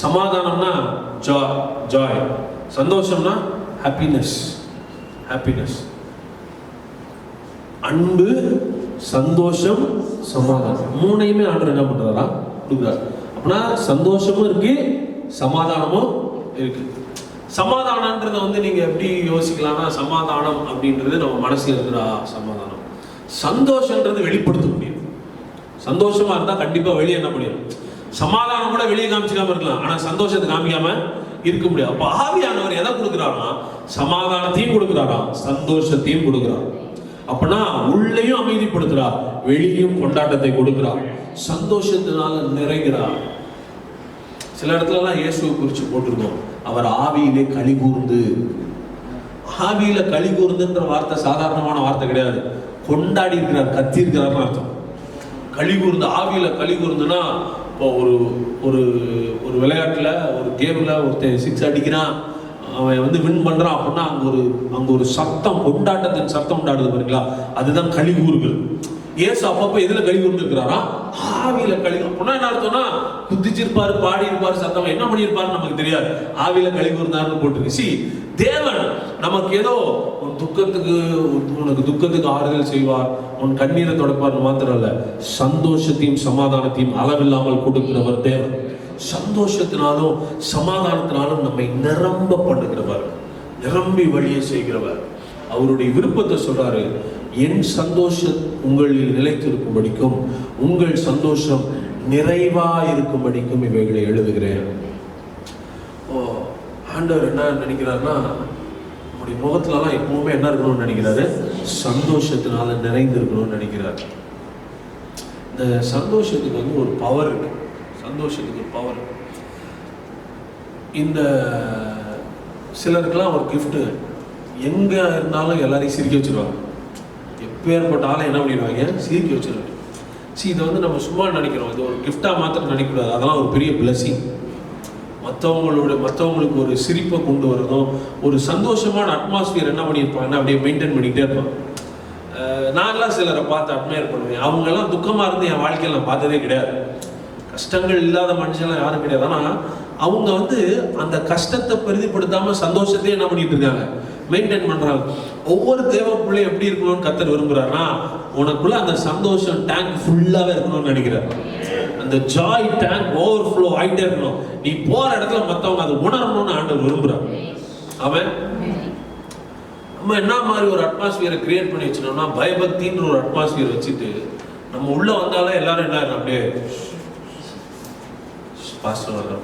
சமாதானம்னா ஜாய், சந்தோஷம்னா ஹாப்பினஸ். அன்பு, சந்தோஷம், சமாதானம், மூணையுமே ஆண்டவர் என்ன பண்றாரா, கொடுக்குறார். அப்படின்னா சந்தோஷமும் இருக்கு, சமாதானமும் இருக்கு. சமாதானம்ன்றத நீங்க எப்படி யோசிக்கலாம்னா, சமாதானம் அப்படின்றது நம்ம மனசுல இருக்கிற சமாதானம். சந்தோஷம்ன்றது வெளிப்படுத்த முடியும். சந்தோஷமா இருந்தா கண்டிப்பா வெளியே என்ன முடியும், சமாதானம் கூட வெளியே காமிச்சிக்காம இருக்கலாம், ஆனா சந்தோஷத்தை காமிக்காம இருக்க முடியாது. அப்ப ஆவியானவர் எதை கொடுக்கிறாரா, சமாதானத்தையும் கொடுக்கிறாரா, சந்தோஷத்தையும் கொடுக்கிறார். அப்பனா உள்ளேயும் அமைதிப்படுத்துறார், வெளியும் கொண்டாட்டத்தை கொடுக்கிறார், சந்தோஷத்தினால நிறைகிறார். சில இடத்துல எல்லாம் இயேசுவை குறித்து போட்டிருக்கோம், அவர் ஆவியிலே களி கூர்ந்து. ஆவியில களி கூர்ந்துன்ற வார்த்தை சாதாரணமான வார்த்தை கிடையாது, கொண்டாடி இருக்கிறார், கத்தி இருக்கிறார்னு அர்த்தம். களி கூர்ந்து, ஆவியில களி கூர்ந்துனா, இப்போ ஒரு ஒரு விளையாட்டுல ஒரு கேம்ல ஒருத்தன் 6 அடிக்கிறான், அவன் வின் பண்றான் அப்படின்னா அங்க ஒரு சத்தம், கொண்டாட்டத்தின் சத்தம் உண்டாடுது பாருங்களா, அதுதான் களி கூறுகள். ஏசு அப்பப்ப எதுல களி கூர்ந்துருக்கிறாரா, ஆவியில களி. அப்படின்னா என்ன அர்த்தம்னா, குதிச்சிருப்பாரு, பாடி இருப்பாரு, சத்தம் என்ன பண்ணியிருப்பாரு நமக்கு தெரியாது, ஆவியில களி கூர்ந்தாருன்னு போட்டிருக்கு. சி, தேவன் நமக்கு ஏதோ உன் துக்கத்துக்கு ஆறுதல் செய்வார், உன் கண்ணீரை தொடப்பார் மாத்திரம் இல்ல, சந்தோஷத்தையும் சமாதானத்தையும் அளவில்லாமல் கொடுக்கிறவர் தேவன். சந்தோஷத்தினாலும் சமாதானத்தினாலும் நம்மை நிரம்ப பண்ணுகிறவர், நிரம்பி வழியை செய்கிறவர். அவருடைய விருப்பத்தை சொல்றாரு, என் சந்தோஷம் உங்களில் நிலைத்திருக்கும்படிக்கும் உங்கள் சந்தோஷம் நிறைவா இருக்கும்படிக்கும் இவைகளை எழுதுகிறேன். ஆண்டவர் என்ன நினைக்கிறாருன்னா, நம்முடைய முகத்துலலாம் எப்பவுமே என்ன இருக்கணும்னு நினைக்கிறாரு, சந்தோஷத்தினால நிறைந்திருக்கணும்னு நினைக்கிறார். இந்த சந்தோஷத்துக்கு ஒரு பவர் இருக்கு. சந்தோஷத்துக்கு ஒரு பவர். இந்த சிலருக்கெல்லாம் ஒரு கிஃப்ட், எங்க இருந்தாலும் எல்லாரையும் சிரிக்க வச்சிருவாங்க. எப்பேற்பட்டாலும் என்ன பண்ணிடுவாங்க, சிரிக்க வச்சிருவாங்க. இதை நம்ம சும்மா நினைக்கிறோம், இது ஒரு கிஃப்டா மாத்திரம் நினைக்கூடாது, அதெல்லாம் ஒரு பெரிய பிளஸிங். மற்றவங்களுக்கு ஒரு சிரிப்பை கொண்டு வரதும், ஒரு சந்தோஷமான அட்மாஸ்பியர் என்ன பண்ணியிருப்பாங்கன்னா அப்படியே மெயின்டைன் பண்ணிக்கிட்டே இருப்பாங்க. நான்லாம் சிலரை பார்த்து அட்மையர் பண்ணுவேன். அவங்கெல்லாம் துக்கமாக இருந்து என் வாழ்க்கையில் நான் பார்த்ததே கிடையாது. கஷ்டங்கள் இல்லாத மனுஷன்லாம் யாரும் கிடையாது. ஆனால் அவங்க அந்த கஷ்டத்தை பெரிதிப்படுத்தாமல் சந்தோஷத்தையே என்ன பண்ணிட்டு இருக்காங்க, மெயின்டைன் பண்ணுறாங்க. ஒவ்வொரு தேவ பிள்ளையும் எப்படி இருக்கணும்னு கர்த்தர் விரும்புகிறாருன்னா, உனக்குள்ள அந்த சந்தோஷம் டேங்க் ஃபுல்லாகவே இருக்கணும்னு நினைக்கிறார். அந்த ஜாய் டேங்க் ஓவர் ஃப்ளோ ஆகிட்டே இருக்கணும். நீ போகிற இடத்துல மற்றவங்க அதை உணரணும்னு ஆண்டவர் விரும்புகிறார். அவன் நம்ம என்ன மாதிரி ஒரு அட்மாஸ்பியரை கிரியேட் பண்ணி வச்சிடோம்னா, பயபக்தின்ற ஒரு அட்மாஸ்பியர் வச்சுட்டு நம்ம உள்ள வந்தாலும் எல்லாரும் என்ன அப்படியே பாஸ்டர் வர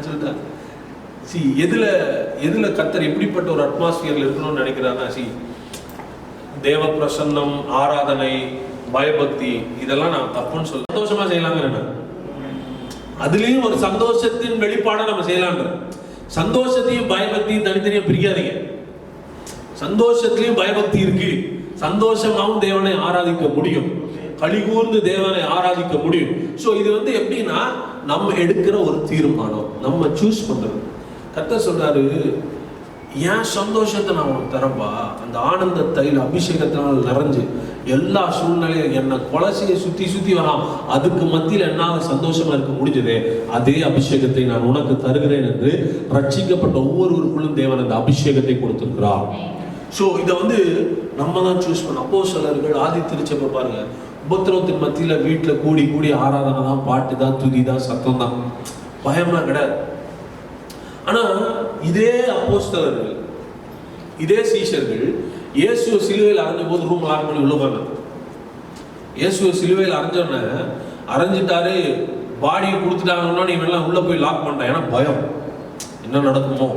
சொல்லிட்டேன். சி எதுல கர்த்தர் எப்படிப்பட்ட ஒரு அட்மாஸ்பியர்ல இருக்கணும்னு நினைக்கிறாருன்னா, தேவ பிரசன்னம், ஆராதனை, பயபக்தி, இதெல்லாம் நான் தப்புன்னு சொல்ல சந்தோஷமா செய்யலாங்க. அதுலயும் ஒரு சந்தோஷத்தின் வெளிப்பாடை நம்ம செய்யலான்ற. சந்தோஷத்தையும் பயபக்தியும் தனித்தனியா பிரிக்காதீங்க. சந்தோஷத்திலையும் பயபக்தி இருக்கு. சந்தோஷமாவும் தேவனை ஆராதிக்க முடியும், கலிகூர்ந்து தேவனை ஆராதிக்க முடியும். ஸோ இது எப்படின்னா, நம்ம எடுக்கிற ஒரு தீர்மானம், நம்ம சூஸ் பண்றது. கர்த்தர் சொல்றாரு, என் சந்தோஷத்தை நான் உனக்கு தரப்பா. அந்த ஆனந்த தைல அபிஷேகத்தினால் நிறைஞ்சு எல்லா சூழ்நிலையும் என்னை கொலசையை சுத்தி வரலாம், அதுக்கு மத்தியில் என்னால் சந்தோஷமா இருக்க முடிஞ்சதே, அதே அபிஷேகத்தை நான் உனக்கு தருகிறேன் என்று ரட்சிக்கப்பட்ட ஒவ்வொருவருக்குள்ளும் தேவன் அந்த அபிஷேகத்தை கொடுத்திருக்கிறார். ஸோ இதை நம்ம தான் சூஸ் பண்ணோம். அப்போஸ்தலர்கள் ஆதி திருச்சபை பாருங்க, உபத்திரவத்தின் மத்தியில் வீட்டில் கூடி ஆராதனை தான், பாட்டு தான், துதி தான், சத்தம் தான், பயம்லாம் கிடையாது. ஆனால் இதே அப்போஸ்தலர்கள், இதே சீஷர்கள் இயேசுவை சிலுவையில் அரைஞ்ச போது ரூம் லாக் பண்ணி உள்ள போனாங்க. இயேசுவை சிலுவையில் அரைஞ்சோன்னே, அரைஞ்சிட்டாரு, பாடியை கொடுத்துட்டாங்கன்னா இவெல்லாம் உள்ள போய் லாக் பண்ணிட்டான். ஏன்னா பயம், என்ன நடக்குமோ,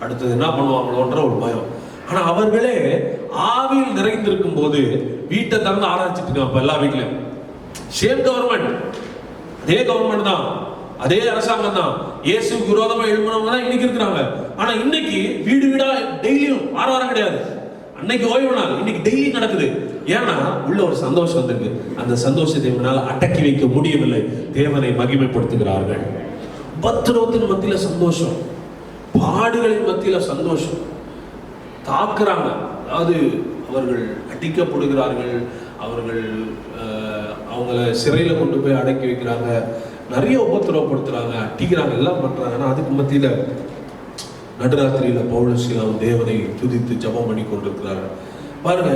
அடுத்தது என்ன பண்ணுவாங்களோன்ற ஒரு பயம். ஆனா அவர்களே ஆவியில் நிறைந்திருக்கும் போது வீட்டை திறந்து ஆராய்ச்சிட்டு இருக்காங்க. எல்லா வீட்லயும் சேம் கவர்மெண்ட், அதே கவர்மெண்ட் தான், அதே அரசாங்கம் தான். இயேசுக்கு விரோதமா எழுப்பினவங்க தான் இன்னைக்கு இருக்கிறாங்க. ஆனா இன்னைக்கு வீடு வீடா டெய்லியும் ஆராதனை கிடையாது. அன்னைக்கு ஓய்வு நாள், இன்னைக்கு டெய்லி நடக்குது. ஏன்னா உள்ள ஒரு சந்தோஷம் வந்திருக்கு. அந்த சந்தோஷத்தை இவனால் அடக்கி வைக்க முடியவில்லை. தேவனை மகிமைப்படுத்துகிறார்கள். உபத்திரவத்தின் மத்தியில சந்தோஷம், பாடுகளின் மத்தியில சந்தோஷம். தாக்குறாங்க, அதாவது அவர்கள் அடிக்கப்படுகிறார்கள், அவங்கள சிறையில் கொண்டு போய் அடக்கி வைக்கிறாங்க, நிறைய உபத்திரவப்படுத்துறாங்க, அடிக்கிறாங்க, எல்லாம் பண்றாங்க. ஆனால் அதுக்கு மத்தியில நடுராத்திரியில பவுலசீலாம் தேவனை துதித்து ஜெபம் பண்ணி கொண்டிருக்கிறார்கள். பாருங்க,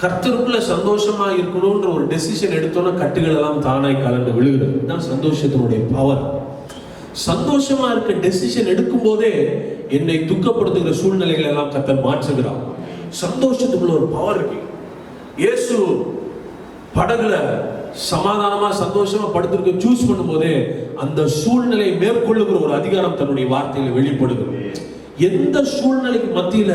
கர்த்தருக்குள்ள சந்தோஷமா இருக்கணும்ன்ற ஒரு டெசிஷன் எடுத்தோன்னா கட்டுகள் எல்லாம் தானாய் கலந்து விழுகிறது. இதுதான் சந்தோஷத்தினுடைய பவர். சந்தோஷமா இருக்க டெசிஷன் எடுக்கும் போதே என்னை துக்கப்படுத்துகிற சூழ்நிலைகள் எல்லாம் கர்த்தர் மாற்றுகிறார். சந்தோஷத்துக்குள்ள ஒரு பவர் இருக்கு. இயேசு படகுல சமாதானமா சந்தோஷமா படுத்திருக்க சூஸ் பண்ணும் போதே அந்த சூழ்நிலையை மேற்கொள்ளுகிற ஒரு அதிகாரம் தன்னுடைய வார்த்தையில வெளிப்படுகிறது. எந்த சூழ்நிலைக்கு மத்தியில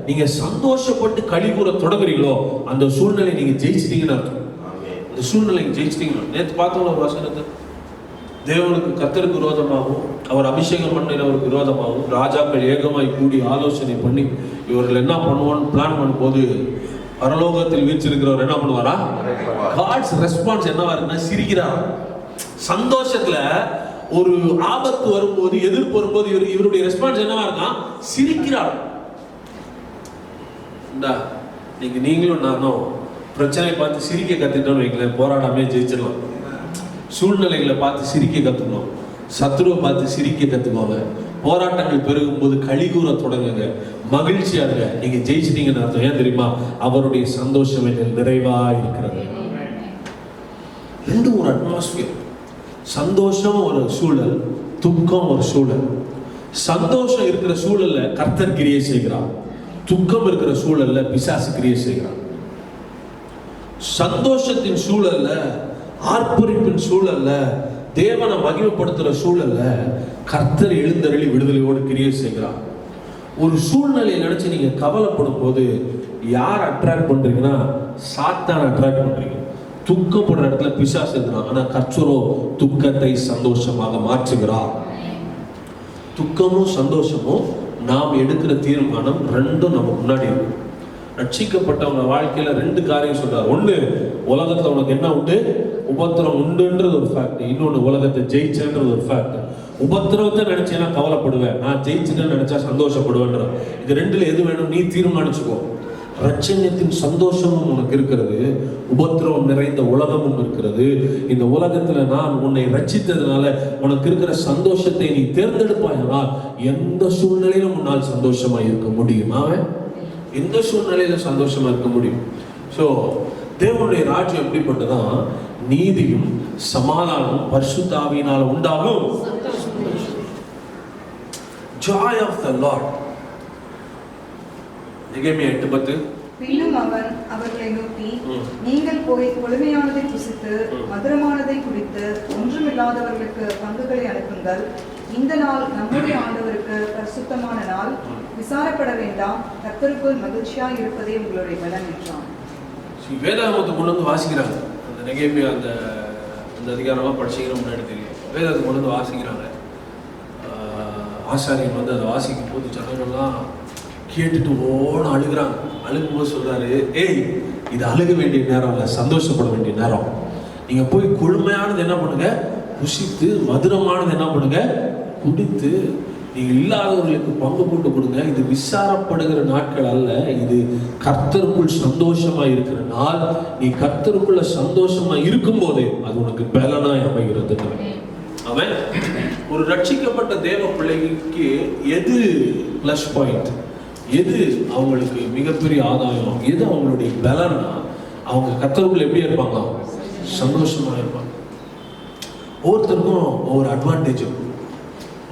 நீங்க சந்தோஷப்பட்டு களி கூற தொடங்குறீங்களோ அந்த சூழ்நிலை நீங்க ஜெயிச்சிட்டீங்கன்னு அர்த்தம். அந்த சூழ்நிலை ஜெயிச்சிட்டீங்க. நேற்று பார்த்தோம் ஒரு வசனத்தை, தேவனுக்கு கர்த்தருக்கு விரோதமாகவும் அவர் அபிஷேகம் பண்ணினவருக்கு விரோதமாகவும் ராஜாக்கள் ஏகமாய் கூடி ஆலோசனை பண்ணி இவர்கள் என்ன பண்ணுவோன்னு பிளான் பண்ணும்போது பரலோகத்தில் வீற்றிருக்கிறவர் என்ன பண்ணுவாரா? காட்ஸ் ரெஸ்பான்ஸ் என்னவா இருக்குன்னா சிரிக்கிறார். சந்தோஷத்துல ஒரு ஆபத்து வரும்போது, எதிர்ப்பு வரும்போது இவருடைய ரெஸ்பான்ஸ் என்னவா இருக்கா? சிரிக்கிறார். நீங்களும் நானும் பிரச்சனை பார்த்து சிரிக்க கத்துட்டோம்னு வைங்களேன், போராடாமே ஜெயிச்சிடலாம். சூழ்நிலைகளை பார்த்து சிரிக்க கத்துக்கணும், சத்துருவை பார்த்து சிரிக்க கத்துக்கோங்க. போராட்டங்கள் பெருகும் போது களி கூற தொடங்குங்க, மகிழ்ச்சியா இருங்க. நீங்க ஜெயிச்சிட்டீங்கன்னு அர்த்தம். ஏன் தெரியுமா? அவருடைய சந்தோஷம் நிறைவா இருக்கிறது. ரெண்டும் ஒரு அட்மாஸ்பியர். சந்தோஷம் ஒரு சூழல், துக்கம் ஒரு சூழல். சந்தோஷம் இருக்கிற சூழல்ல கர்த்தர் கிரியை செய்கிறார், துக்கம் இருக்கிற சூழல்ல பிசாசு கிரியை செய்கிறார். சந்தோஷத்தின் சூழல்ல, ஆர்ப்பரிப்பின் சூழல்ல, தேவனை மகிமைப்படுத்துற சூழல்ல கர்த்தர் எழுந்தருளி விடுதலையோடு கிரியை செய்கிறார். ஒரு சூழ்நிலையை நினைச்சு நீங்க கவலைப்படும் போது யார் அட்ராக்ட் பண்றீங்கன்னா சாத்தான் அட்ராக்ட் பண்றீங்க. துக்கப்படுற இடத்துல பிசாசு இருக்கிறான். ஆனா கர்த்தரோ துக்கத்தை சந்தோஷமாக மாற்றுகிறார். துக்கமும் சந்தோஷமும் நாம் எடுக்கிற தீர்மானம் ரெண்டும் நம்ம முன்னாடி இருக்கு. ரட்சிக்கப்பட்டவங்க வாழ்க்கையில ரெண்டு காரியம் சொல்றாரு. ஒண்ணு, உலகத்துல உனக்கு என்ன உண்டு? உபத்திரம் உண்டுன்றது ஒரு ஃபேக்ட். இன்னொன்னு, உலகத்தை ஜெயிச்சேன்றது ஒரு ஃபேக்ட். உபத்திரவத்தை நினைச்சேன்னா கவலைப்படுவேன், நான் ஜெயிச்சுட்டேன்னு நினைச்சா சந்தோஷப்படுவேன்ற. இது ரெண்டுல எது வேணும் நீ தீர்மானிச்சுக்கோ. ரட்சண்யத்தின் சந்தோஷமும் உனக்கு இருக்கிறது, உபத்திரவம் நிறைந்த உலகமும் இருக்கிறது. இந்த உலகத்துல நான் உன்னை ரட்சித்ததுனால உனக்கு இருக்கிற சந்தோஷத்தை நீ தேர்ந்தெடுப்பாயானால் எந்த சூழ்நிலையிலும் உன்னால் சந்தோஷமா இருக்க முடியும். அவன் எந்த சூழ்நிலையில சந்தோஷமா இருக்க முடியும். ஸோ தேவனுடைய ராஜ்யம் எப்படிப்பட்டதான்? நீதியும் சமாதானமும் பரிசுத்த ஆவியினால உண்டாகும் joy of the Lord. நெகேமியா 8:10. பின்னும் அவன் அவர்களை நோக்கி, நீங்கள் போய் கொழுமையானதை புசித்து மதுரமானதை குடித்து ஒன்றுமில்லாதவர்களுக்கு பங்குகளை அனுப்புங்கள். இந்த நாள் நம்முடைய ஆண்டவருக்கு பரிசுத்தமான நாள். விசாரப்பட வேண்டாம், கர்த்தருக்குள் மகிழ்ச்சியாய் இருப்பதே உங்களுடைய பலன் என்றான். வேதாகமத்தை கொண்டு வந்து வாசிக்கிறாங்க. அந்த நெகேமியா அந்த அதிகாரமாக படிச்சிக்கிற முன்னாடி தெரியும். வேதத்தை கொண்டு வந்து வாசிக்கிறாங்க. ஆசாரியன் வந்து அதை வாசிக்கும் போது ஜனங்கள்லாம் கேட்டுட்டு ஓட அழுகிறாங்க. அழுகும்போது சொல்றாரு, ஏய், இது அழுக வேண்டிய நேரம் இல்லை, சந்தோஷப்பட வேண்டிய நேரம். நீங்க போய் கொழுமையானது என்ன பண்ணுங்க, புசித்து மதுரமானது என்ன பண்ணுங்க, குடித்து நீங்க இல்லாதவர்களுக்கு பங்கு போட்டு கொடுங்க. இது விசாரப்படுகிற நாட்கள் அல்ல, இது கர்த்தருக்குள் சந்தோஷமா இருக்கிற நாள். நீ கர்த்தருக்குள்ள சந்தோஷமா இருக்கும் போதே அது உனக்கு பலனாய் அமைகிறது. அவன் ஒரு ரட்சிக்கப்பட்ட தேவ பிள்ளைக்கு எது பிளஸ் பாயிண்ட், எது அவங்களுக்கு மிகப்பெரிய ஆதாயம், எது அவங்களுடைய பலன்னா, அவங்க கர்த்தருக்குள்ள எப்படி இருப்பாங்க, சந்தோஷமா இருப்பாங்க. ஒவ்வொருத்தருக்கும் ஒவ்வொரு அட்வான்டேஜ் இருக்கும்.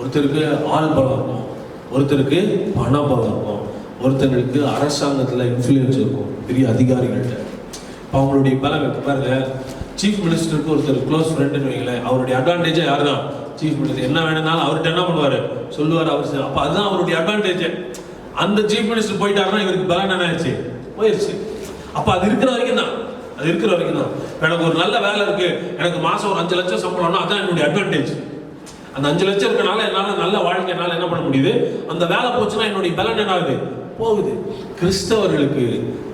ஒருத்தருக்கு ஆள் பலம் இருக்கும், ஒருத்தருக்கு பண பலம் இருக்கும், ஒருத்தருக்கு அரசாங்கத்தில் இன்ஃப்ளூயன்ஸ் இருக்கும், பெரிய அதிகாரிகள்கிட்ட. அவங்களுடைய பலம் பாருங்க. சீஃப் மினிஸ்டருக்கு ஒருத்தர் க்ளோஸ் ஃப்ரெண்டுன்னு வைங்களேன், அவருடைய அட்வான்டேஜே யார் தான்? Chief minister. என்ன வேணும்னாலும் அவர்கிட்ட என்ன பண்ணுவார், சொல்லுவார். அவர் அப்போ அதுதான் அவருடைய அட்வான்டேஜ். அந்த சீஃப் மினிஸ்டர் போயிட்டாருன்னா இவருக்கு பலம் என்ன ஆயிடுச்சு, போயிடுச்சு. அப்போ அது இருக்கிற வரைக்கும் தான், அது இருக்கிற வரைக்கும் தான். எனக்கு ஒரு நல்ல வேலை இருக்கு, எனக்கு மாதம் ஒரு 5 லட்சம் சம்பளம்னா அதான் என்னுடைய அட்வான்டேஜ். அந்த 5 லட்சம் இருக்கனால என்னால் நல்ல வாழ்க்கை என்னால் என்ன பண்ண முடியுது. அந்த வேலை போச்சுன்னா என்னுடைய பலன் என்ன ஆகுது, போகுது. கிறிஸ்தவர்களுக்கு,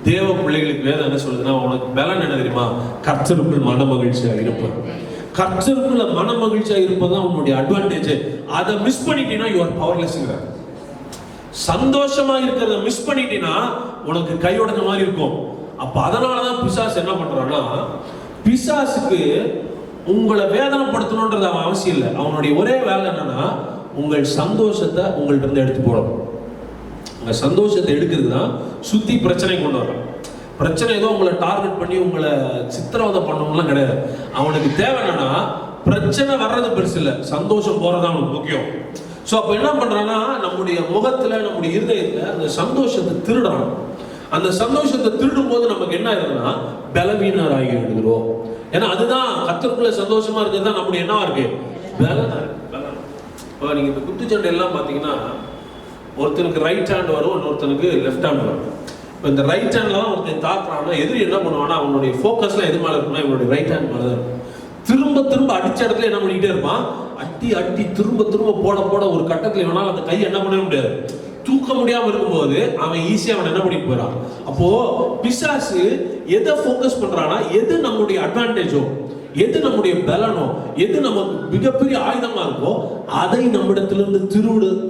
தேவ பிள்ளைகளுக்கு வேதம் என்ன சொல்லுதுன்னா, உனக்கு பலன் என்ன தெரியுமா, கர்த்தருக்குள் மன மகிழ்ச்சியாக இருப்பேன். கர்த்தருக்குள்ள மன மகிழ்ச்சியாக இருப்பதுதான் உன்னுடைய அட்வான்டேஜ். அதை மிஸ் பண்ணிட்டீங்கன்னா யூ ஆர் பவர்லெஸ்ங்கிற. சந்தோஷமா இருக்கிறத மிஸ் பண்ணிட்டீங்கன்னா உனக்கு கையுடைஞ்ச மாதிரி இருக்கும். அப்ப அதனாலதான் பிசாசு என்ன பண்றான்னா, பிசாசுக்கு உங்களை வேதனைப்படுத்தணும்ன்றது அவன் அவசியம் இல்லை. அவனுடைய ஒரே வேலை என்னன்னா, உங்கள் சந்தோஷத்தை உங்கள்ட்ட இருந்து எடுத்து போடணும். உங்க சந்தோஷத்தை எடுக்கிறது தான் சுத்தி பிரச்சனை கொண்டு வரும். பிரச்சனை ஏதோ உங்களை டார்கெட் பண்ணி உங்களை சித்திரவதை பண்ணணும்லாம் கிடையாது. அவனுக்கு தேவை என்னன்னா, பிரச்சனை வர்றது பெருசு இல்லை, சந்தோஷம் போறதான் அவனுக்கு முக்கியம். ஸோ அப்போ என்ன பண்றான்னா, நம்முடைய முகத்துல, நம்முடைய இருதயத்துல அந்த சந்தோஷத்தை திருடுறான். அந்த சந்தோஷத்தை திருடும் போது நமக்கு என்ன ஆகுதுன்னா, பலவீனராகி எழுதுகிறோம். ஏன்னா அதுதான் கர்த்தருக்குள்ள சந்தோஷமா இருக்கிறது தான் நம்முடைய என்னவா இருக்கு, பலனா இருக்கு. இப்போ நீங்க இந்த குத்துச்சண்டை எல்லாம் பாத்தீங்கன்னா, ஒருத்தனுக்கு ரைட் ஹேண்ட் வரும், இன்னொருத்தனுக்கு லெஃப்ட் ஹேண்ட் வரும். இப்போ இந்த ரைட் ஹேண்ட்ல தான் ஒருத்தன் தாக்குறான்னா, எதிரி என்ன பண்ணுவான்னா, அவனுடைய ஃபோக்கஸ்லாம் எது மேலே இருக்குன்னா, இவனுடைய ரைட் ஹேண்ட் மேலே தான் இருக்கும். திரும்ப திரும்ப அடிச்ச இடத்துல என்ன பண்ணிக்கிட்டே இருப்பான், அட்டி அட்டி திரும்ப திரும்ப போட போட ஒரு கட்டத்தில் இவனால் அந்த கை என்ன பண்ணவே முடியாது, தூக்க முடியாம இருக்கும்போது அவன் ஈஸியா அவன் என்ன பண்ணிட்டு போறான். அப்போ பிசாசு எதை ஃபோக்கஸ் பண்றானா, எது நம்முடைய அட்வான்டேஜோ, எது நம்முடைய பலனோ, எது நமக்கு மிகப்பெரிய ஆயுதமா இருக்கோ அதை நம்மிடத்திலிருந்து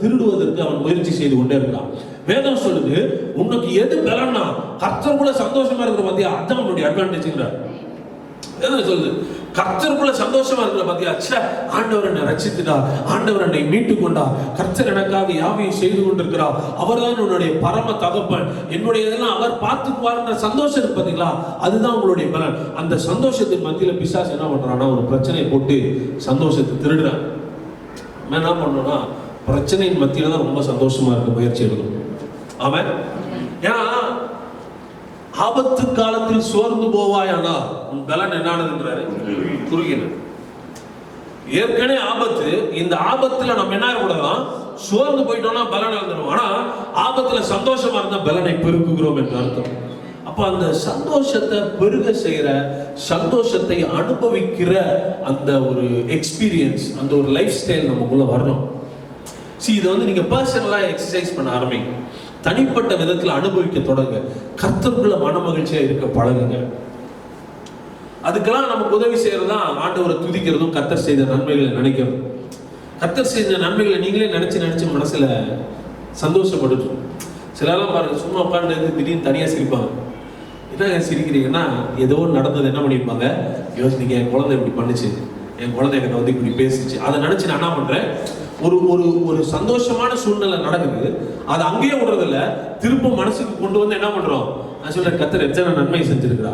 திருடுவதற்கு அவன் முயற்சி செய்து கொண்டே இருக்கான். வேதம் சொல்லுது, உனக்கு எது பலன்னா, கர்த்தருக்குள்ள சந்தோஷமா இருக்கிற பாத்தியா, அதான் உன்னுடைய அட்வான்டேஜ்ங்கிறார். வேதம் சொல்லுது, கர்த்தருக்குள்ள சந்தோஷமா இருக்கிற பாத்தியா, ஆண்டவர் என்னை ரட்சித்துட்டார், ஆண்டவர் என்னை மீட்டு கொண்டார், கர்த்தர் எனக்காக யாவையும் செய்து கொண்டிருக்கிறார், அவர்தான் உன்னுடைய பரம தகப்பன், என்னுடைய இதெல்லாம் அவர் பார்த்துக்குவார்ன்ற சந்தோஷம் இருக்கு பாத்தீங்களா, அதுதான் உங்களுடைய பலன். அந்த சந்தோஷத்தின் மத்தியில பிசாசு என்ன பண்றான்னா, ஒரு பிரச்சனையை போட்டு சந்தோஷத்தை திருடுறான். என்ன பண்ணணும்னா, பிரச்சனையின் மத்தியில தான் ரொம்ப சந்தோஷமா இருக்க முயற்சி எடுக்கணும். அவன் ஏன்னா, ஆபத்து காலத்தில் சோர்ந்து போவாயானா உன் பலன் என்னானதுன்றாரு, குறுகின. ஏற்கனவே ஆபத்து, இந்த ஆபத்துல நம்ம என்ன கூடதான் சோர்ந்து போயிட்டோம்னா பலன் இழந்துடும். ஆனா ஆபத்துல சந்தோஷமா இருந்தா பலனை பெருக்குகிறோம் என்று அர்த்தம். அப்ப அந்த சந்தோஷத்தை பெருக செய்யற, சந்தோஷத்தை அனுபவிக்கிற அந்த ஒரு எக்ஸ்பீரியன்ஸ், அந்த ஒரு லைஃப் ஸ்டைல் நமக்குள்ள வரணும். இதை வந்து நீங்க பர்சனலா எக்ஸசைஸ் பண்ண ஆரம்பிங்க, தனிப்பட்ட விதத்தில் அனுபவிக்க தொடங்க, கர்த்தருக்குள்ள மன மகிழ்ச்சியா இருக்க பழகுங்க. அதுக்கெல்லாம் நமக்கு உதவி செய்யறதா ஆண்டவரை துதிக்கிறதும், கர்த்தர் செய்த நன்மைகளை நினைக்கிறதும். கர்த்தர் செய்த நன்மைகளை நீங்களே நினைச்சு நினைச்சு மனசுல சந்தோஷப்படுத்தும். சிலரெல்லாம் பாருங்க, சும்மா உட்காந்து திடீர்னு தனியாக சிரிப்பாங்க. என்ன சிரிக்கிறீங்கன்னா, ஏதோ நடந்தது என்ன பண்ணியிருப்பாங்க யோசிங்க, என் குழந்தை இப்படி பண்ணுச்சு, என் குழந்தை எனக்கு வந்து இப்படி பேசிச்சு, அதை நினச்சி நான் என்ன பண்ணுறேன், ஒரு ஒரு ஒரு சந்தோஷமான சூழ்நிலை நடக்குது, அது அங்கேயே விடுறதில்ல, திரும்ப மனசுக்கு கொண்டு வந்து என்ன பண்ணுறோம், நான் சொல்கிறேன், கர்த்தர் எத்தனை நன்மை செஞ்சிருக்கிறா,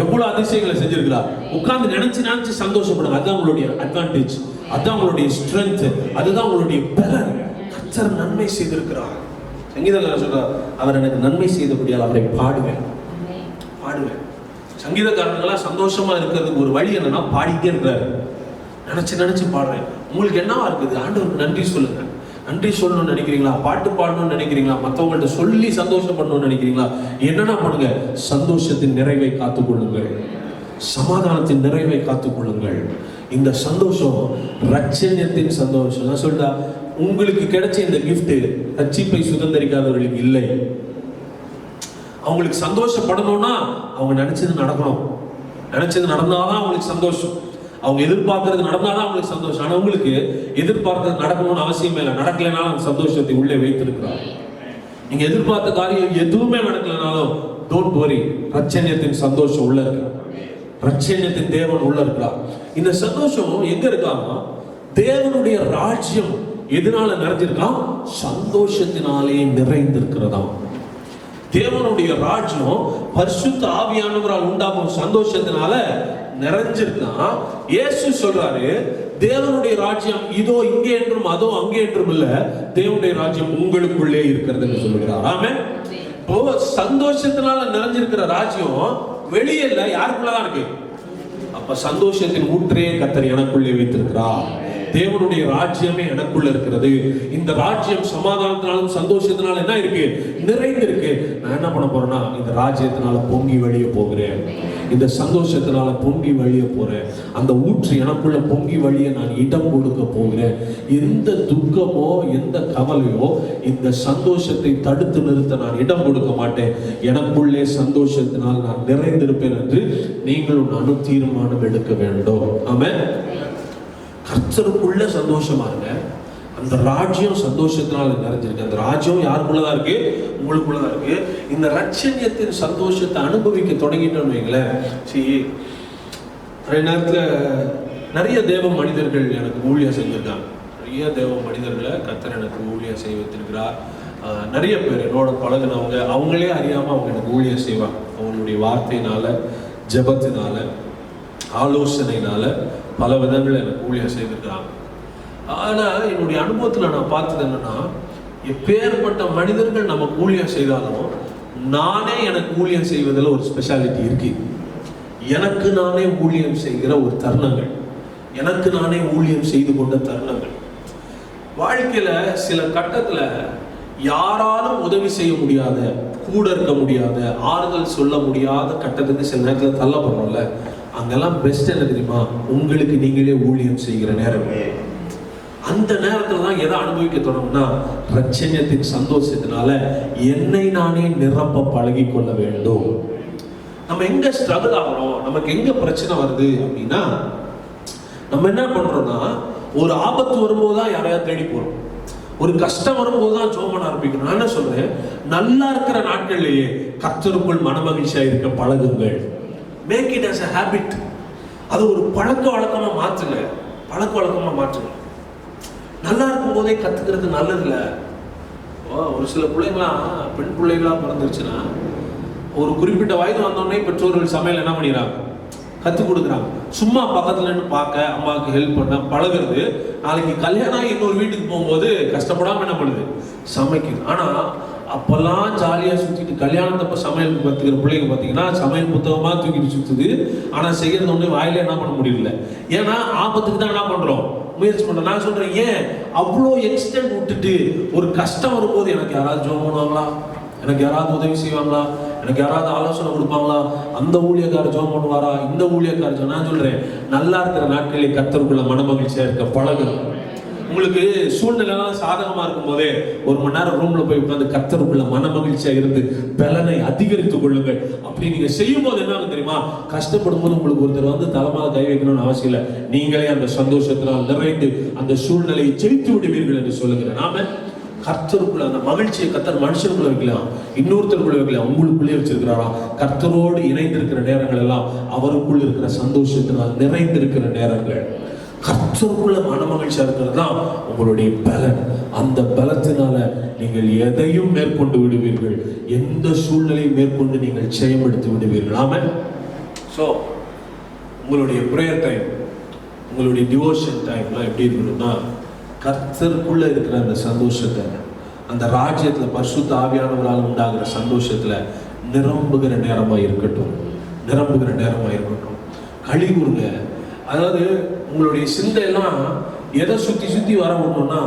எவ்வளோ அதிசயங்களை செஞ்சிருக்கிறா, உட்கார்ந்து நினைச்சு சந்தோஷப்படுங்க. அதுதான் உங்களுடைய அட்வான்டேஜ், அதுதான் உங்களுடைய ஸ்ட்ரென்த், அதுதான் உங்களுடைய பலன். கர்த்தர் நன்மை செய்திருக்கிறார். சங்கீதக்காரர் சொல்றார், அவர் எனக்கு நன்மை செய்தபடியால் அவரை பாடுவேன். சங்கீதக்காரங்களாம் சந்தோஷமா இருக்கிறதுக்கு ஒரு வழி என்னன்னா, பாடிட்டே இருக்கிறாரு, நினைச்சு பாடுறேன். உங்களுக்கு என்னவா இருக்குது, ஆண்டவருக்கு நன்றி சொல்லுங்க. நன்றி சொல்லணும்னு நினைக்கிறீங்களா, பாட்டு பாடணும்னு நினைக்கிறீங்களா, மற்றவங்கள்ட்ட சொல்லி சந்தோஷப்படணும்னு நினைக்கிறீங்களா, என்னென்ன பண்ணுங்க, சந்தோஷத்தின் நிறைவை காத்துக்கொள்ளுங்கள், சமாதானத்தின் நிறைவை காத்துக்கொள்ளுங்கள். இந்த சந்தோஷம் ரட்சண்யத்தின் சந்தோஷம். நான் சொல்றா, உங்களுக்கு கிடைச்ச இந்த கிஃப்ட் ரட்சிப்பை சுதந்திரிக்காதவர்களுக்கு இல்லை. அவங்களுக்கு சந்தோஷப்படணும்னா அவங்க நினைச்சது நடக்கணும், நினைச்சது நடந்தாதான் அவங்களுக்கு சந்தோஷம், அவங்க எதிர்பார்க்கறது நடந்தாதான் அவங்களுக்கு சந்தோஷம். ஆனா உங்களுக்கு எதிர்பார்க்கறது நடக்கணும்னு அவசியமே இல்லை, நடக்கலைனாலும் அந்த சந்தோஷத்தை உள்ளே வைத்திருக்கிறார். நீங்க எதிர்பார்த்த காரியம் எதுவுமே நடக்கலைனாலும் டோன்ட் வரி, ரட்சண்யத்தின் சந்தோஷம் உள்ள இருக்கு, ரட்சண்யத்தின் தேவன் உள்ள இருக்கிறார். இந்த சந்தோஷம் எங்க இருக்காமா, தேவனுடைய ராஜ்யம் எதனால நிறைஞ்சிருக்கான், சந்தோஷத்தினாலே நிறைந்திருக்கிறதாம். தேவனுடைய ராஜ்யம் பரிசுத்த ஆவியானவரால் உண்டாகும் சந்தோஷத்தினால நிறைஞ்சிருக்கான். இயேசு சொல்றாரு, தேவனுடைய ராஜ்யம் இதோ இங்கே என்றும் அதோ அங்கே என்றும் இல்ல, தேவனுடைய ராஜ்யம் உங்களுக்குள்ளே இருக்கிறது என்று சொல்லுகிறார். ஆமென். இப்போ சந்தோஷத்தினால நிறைஞ்சிருக்கிற ராஜ்யம் வெளியே இல்ல, யாருக்குள்ளதான் இருக்கு. அப்ப சந்தோஷத்தின் ஊற்றே கர்த்தர் எனக்குள்ளே வைத்திருக்கிறார். தேவனுடைய ராஜ்யமே எனக்குள்ள இருக்கிறது. இந்த ராஜ்யம் சமாதானத்தினாலும் சந்தோஷத்தினாலும் என்ன இருக்கு, நிறைந்திருக்கு. நான் என்ன பண்ண போறேன்னா, இந்த ராஜ்யத்தினால பொங்கி வழிய போகிறேன், இந்த சந்தோஷத்தினால பொங்கி வழிய போறேன், அந்த ஊற்று எனக்குள்ள பொங்கி வழிய நான் இடம் கொடுக்க போகிறேன். எந்த துக்கமோ எந்த கவலையோ இந்த சந்தோஷத்தை தடுத்து நிறுத்த நான் இடம் கொடுக்க மாட்டேன். எனக்குள்ளே சந்தோஷத்தினால் நான் நிறைந்திருப்பேன் என்று நீங்களும் நானும் தீர்மானம் எடுக்க வேண்டும். ஆமென். கர்த்தருக்குள்ள சந்தோஷமா இருங்க. அந்த ராஜ்யம் சந்தோஷத்தினால நிறைஞ்சிருக்கு. அந்த ராஜ்யம் யாருக்குள்ளதான் இருக்கு, உங்களுக்குள்ளதான் இருக்கு. இந்த ரட்சண்யத்தின் சந்தோஷத்தை அனுபவிக்க தொடங்கிட்டோம்னு வைங்களேன். சரி, நேரத்துல நிறைய தேவ மனிதர்கள் எனக்கு ஊழியம் செஞ்சிருக்காங்க. நிறைய தேவ மனிதர்களை கர்த்தர் எனக்கு ஊழியம் செய்ய வைத்திருக்கிறார். நிறைய பேர் என்னோட பழகினவங்க, அவங்களே அறியாம அவங்க எனக்கு ஊழியம் செய்வாங்க. அவங்களுடைய வார்த்தையினால, ஜெபத்தினால, ஆலோசனையினால பல விதங்கள் எனக்கு ஊழியம் செய்திருக்கிறாங்க. ஆனால் என்னுடைய அனுபவத்தில் நான் பார்த்தது என்னன்னா, எப்பேற்பட்ட மனிதர்கள் நமக்கு ஊழியம் செய்தாலும் நானே எனக்கு ஊழியம் செய்வதில் ஒரு ஸ்பெஷாலிட்டி இருக்கு. எனக்கு நானே ஊழியம் செய்கிற ஒரு தருணங்கள், எனக்கு நானே ஊழியம் செய்து கொண்ட தருணங்கள். வாழ்க்கையில சில கட்டத்துல யாராலும் உதவி செய்ய முடியாத, கூட இருக்க முடியாத, ஆறுதல் சொல்ல முடியாத கட்டத்துக்கு சில நேரத்தில் தள்ளப்படுறோம்ல, அங்கெல்லாம் பெஸ்ட் என்ன தெரியுமா, உங்களுக்கு நீங்களே ஊழியம் செய்கிற நேரம். அந்த நேரத்துல தான் எதை அனுபவிக்க தொடங்கும்னா, ரட்சண்யத்தின் சந்தோஷத்தினால என்னை நானே நிரப்ப பழகி கொள்ள வேண்டும். நம்ம எங்க ஸ்ட்ரகிள் ஆகிறோம், நமக்கு எங்க பிரச்சனை வருது அப்படின்னா, நம்ம என்ன பண்றோம்னா, ஒரு ஆபத்து வரும்போது தான் யாரையாவது தேடி போறோம், ஒரு கஷ்டம் வரும்போது தான் ஜெபம் பண்ண ஆரம்பிக்கணும். நான் என்ன சொல்றேன், நல்லா இருக்கிற நாட்கள்லயே கர்த்தருக்குள் மனமகிழ்ச்சியா இருக்க பழகுங்கள். Make it as a habit. அது ஒரு பழக்க வழக்கமா மாற்றுங்க, பழக்க வழக்கமா மாற்றுங்க. நல்லா இருக்கும் போதே கத்துக்கிறது நல்லது இல்லை. ஒரு சில பிள்ளைங்களாம் பெண் பிள்ளைகளா பிறந்துருச்சுன்னா, ஒரு குறிப்பிட்ட வயது வந்தோடனே பெற்றோர்கள் சமையல் என்ன பண்ணிடுறாங்க, கற்றுக் கொடுக்குறாங்க. சும்மா பக்கத்துல இருந்து பார்க்க, அம்மாவுக்கு ஹெல்ப் பண்ண பழகிறது. நாளைக்கு கல்யாணம் இன்னொரு வீட்டுக்கு போகும்போது கஷ்டப்படாம என்ன பண்ணுது, சமைக்குது. ஆனா அப்பெல்லாம் ஜாலியாக சுற்றிட்டு கல்யாணத்தப்ப சமையல் கற்றுக்கிற பிள்ளைங்க பார்த்தீங்கன்னா சமையல் புத்தகமாக தூக்கிட்டு சுற்றுது. ஆனால் செய்கிறது ஒன்று வாயில என்ன பண்ண முடியல. ஏன்னா ஆபத்துக்கு தான் என்ன பண்ணுறோம், முயற்சி பண்ணுறோம். நான் சொல்கிறேன், ஏன் அவ்வளோ எக்ஸ்டென்ட் விட்டுட்டு ஒரு கஷ்டம் வரும்போது எனக்கு யாராவது ஜெபம் பண்ணுவாங்களா, எனக்கு யாராவது உதவி செய்வாங்களா, எனக்கு யாராவது ஆலோசனை கொடுப்பாங்களா, அந்த ஊழியக்காரர் ஜெபம் பண்ணுவாரா, இந்த ஊழியக்காரர். நான் சொல்கிறேன், நல்லா இருக்கிற நாட்களிலே கர்த்தருக்குள்ள மனமகிழ்ச்சியாக இருக்க பழகணும். உங்களுக்கு சூழ்நிலைலாம் சாதகமா இருக்கும் போதே ஒரு மணி நேரம் ரூம்ல போய் உட்கார்ந்து கர்த்தருக்குள்ள மனமகிழ்ச்சியா இருந்து பலனை அதிகரித்துக் கொள்ளுங்கள். அப்படி நீங்க செய்யும் போது என்ன தெரியுமா, கஷ்டப்படும் போது உங்களுக்கு ஒருத்தர் வந்து தலைமையில கை வைக்கணும்னு அவசியம் இல்லை. நீங்களே அந்த சந்தோஷத்தினால் நிறைந்து அந்த சூழ்நிலையை ஜெயித்து விடுவீர்கள் என்று சொல்லுகிறேன். நாம கர்த்தருக்குள்ள அந்த மகிழ்ச்சியை கர்த்தர் மனுஷனுக்குள்ள வைக்கலாம், இன்னொருத்தருக்குள்ள வைக்கலாம், உங்களுக்குள்ளே வச்சிருக்கிறாரா. கர்த்தரோடு இணைந்திருக்கிற நேரங்கள் எல்லாம் அவருக்குள் இருக்கிற சந்தோஷத்தினால் நிறைந்திருக்கிற நேரங்கள். கர்த்தருக்குள்ள மனமகிழ்ச்சியா இருக்கிறது தான் உங்களுடைய பலன். அந்த பலத்தினால நீங்கள் எதையும் மேற்கொண்டு விடுவீர்கள், எந்த சூழ்நிலையும் மேற்கொண்டு நீங்கள் ஜெயம் எடுத்து விடுவீர்கள். ஆமென். ஸோ உங்களுடைய ப்ரேயர் டைம், உங்களுடைய டிவோஷன் டைம்லாம் எப்படி இருக்கணும்னா, கர்த்தருக்குள்ள இருக்கிற அந்த சந்தோஷத்தை, அந்த ராஜ்யத்துல பரிசுத்த ஆவியானவரால் உண்டாகிற சந்தோஷத்துல நிரம்புகிற நேரமா இருக்கட்டும், நிரம்புகிற நேரமா இருக்கட்டும். கழிவுங்க. அதாவது உங்களுடைய சிந்தையெல்லாம் எதை சுத்தி சுத்தி வர விடணும்னா,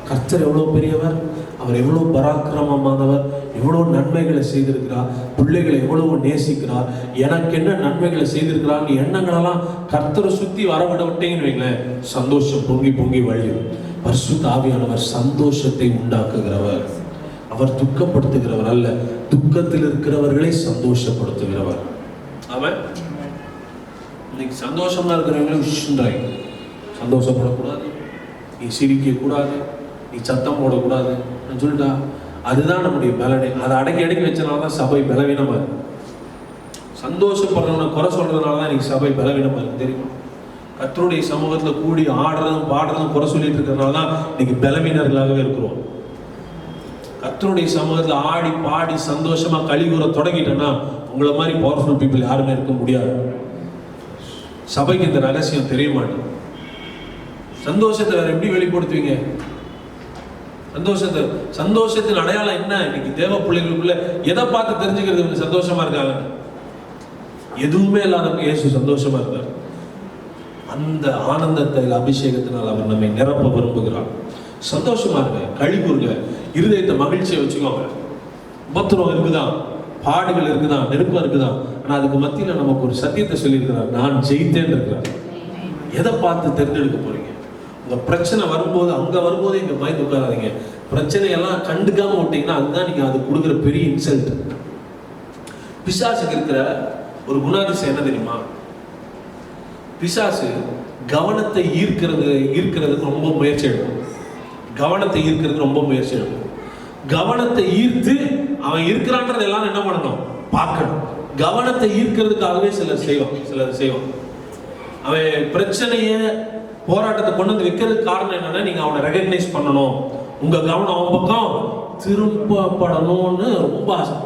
கர்த்தர் எவ்வளவு பெரியவர், அவர் எவ்வளவு பராக்கிரமமானவர், எவ்வளவு நன்மைகளை செய்திருக்கிறார், பிள்ளைகளை எவ்வளவு நேசிக்கிறார், எனக்கு என்ன நன்மைகளை செய்திருக்கிறார் எண்ணங்களெல்லாம் கர்த்தரை சுத்தி வர விட விட்டீங்கன்னு வைங்களேன், சந்தோஷம் பொங்கி பொங்கி வழியும். பரிசுத்த ஆவியானவர் சந்தோஷத்தை உண்டாக்குகிறவர், அவர் துக்கப்படுத்துகிறவர் அல்ல, துக்கத்தில் இருக்கிறவர்களை சந்தோஷப்படுத்துகிறவர். அவன் இன்னைக்கு சந்தோஷமா இருக்கிறவங்களும் விஷயன்றாங்க, சந்தோஷப்படக்கூடாது, நீ சிரிக்க கூடாது, நீ சத்தம் போடக்கூடாது சொல்லிட்டா, அதுதான் நம்முடைய பலனை. அதை அடக்கி அடக்கி வச்சனாலதான் சபை பலவீனமா இருக்கு. சந்தோஷப்படுறவனை குறை சொல்றதுனால தான் இன்னைக்கு சபை பலவீனமா இருக்கு தெரியுமா. கர்த்தருடைய சமூகத்துல கூடி ஆடுறதும் பாடுறதும் குறை சொல்லிட்டு இருக்கிறதுனால தான் இன்னைக்கு பலவீனர்களாகவே இருக்கிறோம். கர்த்தருடைய சமூகத்துல ஆடி பாடி சந்தோஷமா கழிவுற தொடங்கிட்டேன்னா உங்களை மாதிரி பவர்ஃபுல் பீப்புள் யாருமே இருக்க முடியாது. சபைக்கு இந்த ரகசியம் தெரிய மாட்டேன். சந்தோஷத்தை வேற எப்படி வெளிப்படுத்துவீங்க? சந்தோஷத்தின் அடையாளம் என்ன? இன்னைக்கு தேவ பிள்ளைகளுக்குள்ள எதை பார்த்து தெரிஞ்சுக்கிறது சந்தோஷமா இருக்காங்க? எதுவுமே இல்லாத இயேசு சந்தோஷமா இருக்கார். அந்த ஆனந்தத்தை அபிஷேகத்தினால் அவர் நம்மை நிரப்ப விரும்புகிறார். சந்தோஷமா இருங்க, கழிவுங்க, இருதயத்தை மகிழ்ச்சியை வச்சுக்கோங்க. உபத்திரம் இருக்குதான், பாடுகள் இருக்குதான், நெருக்கம் இருக்குதான், ஆனா அதுக்கு மத்தியில நமக்கு ஒரு சத்தியத்தை சொல்லியிருக்கிறார், நான் ஜெயித்தேன் இருக்கிறார். எதை பார்த்து தெரிஞ்செடுக்க போறீங்க? உங்க பிரச்சனை வரும்போது அங்க வரும்போது இங்க பயந்து உட்காராதீங்க. பிரச்சனையெல்லாம் கண்டுக்காம விட்டீங்கன்னா அதுதான் நீங்க அது கொடுக்குற பெரிய இன்சல்ட். பிசாசுக்கு இருக்கிற ஒரு குணாதிசயம் என்ன தெரியுமா? பிசாசு கவனத்தை ஈர்க்கிறதுக்கு ரொம்ப முயற்சி எடுக்கும். கவனத்தை ஈர்க்கிறதுக்கு ரொம்ப முயற்சி எடுக்கும். கவனத்தை ஈர்த்து அவன் இருக்கிறான்றது எல்லாம் என்ன பண்ணணும்? பார்க்கணும். கவனத்தை ஈர்க்கிறதுக்காகவே சிலர் செய்வான். அவன் பிரச்சனைய போராட்டத்தை கொண்டு வந்து வைக்கிறதுக்கு காரணம் என்னன்னா, நீங்க அவனை ரெகக்னைஸ் பண்ணணும், உங்க கவனம் அவன் பக்கம் திரும்பப்படணும்னு ரொம்ப ஆசை.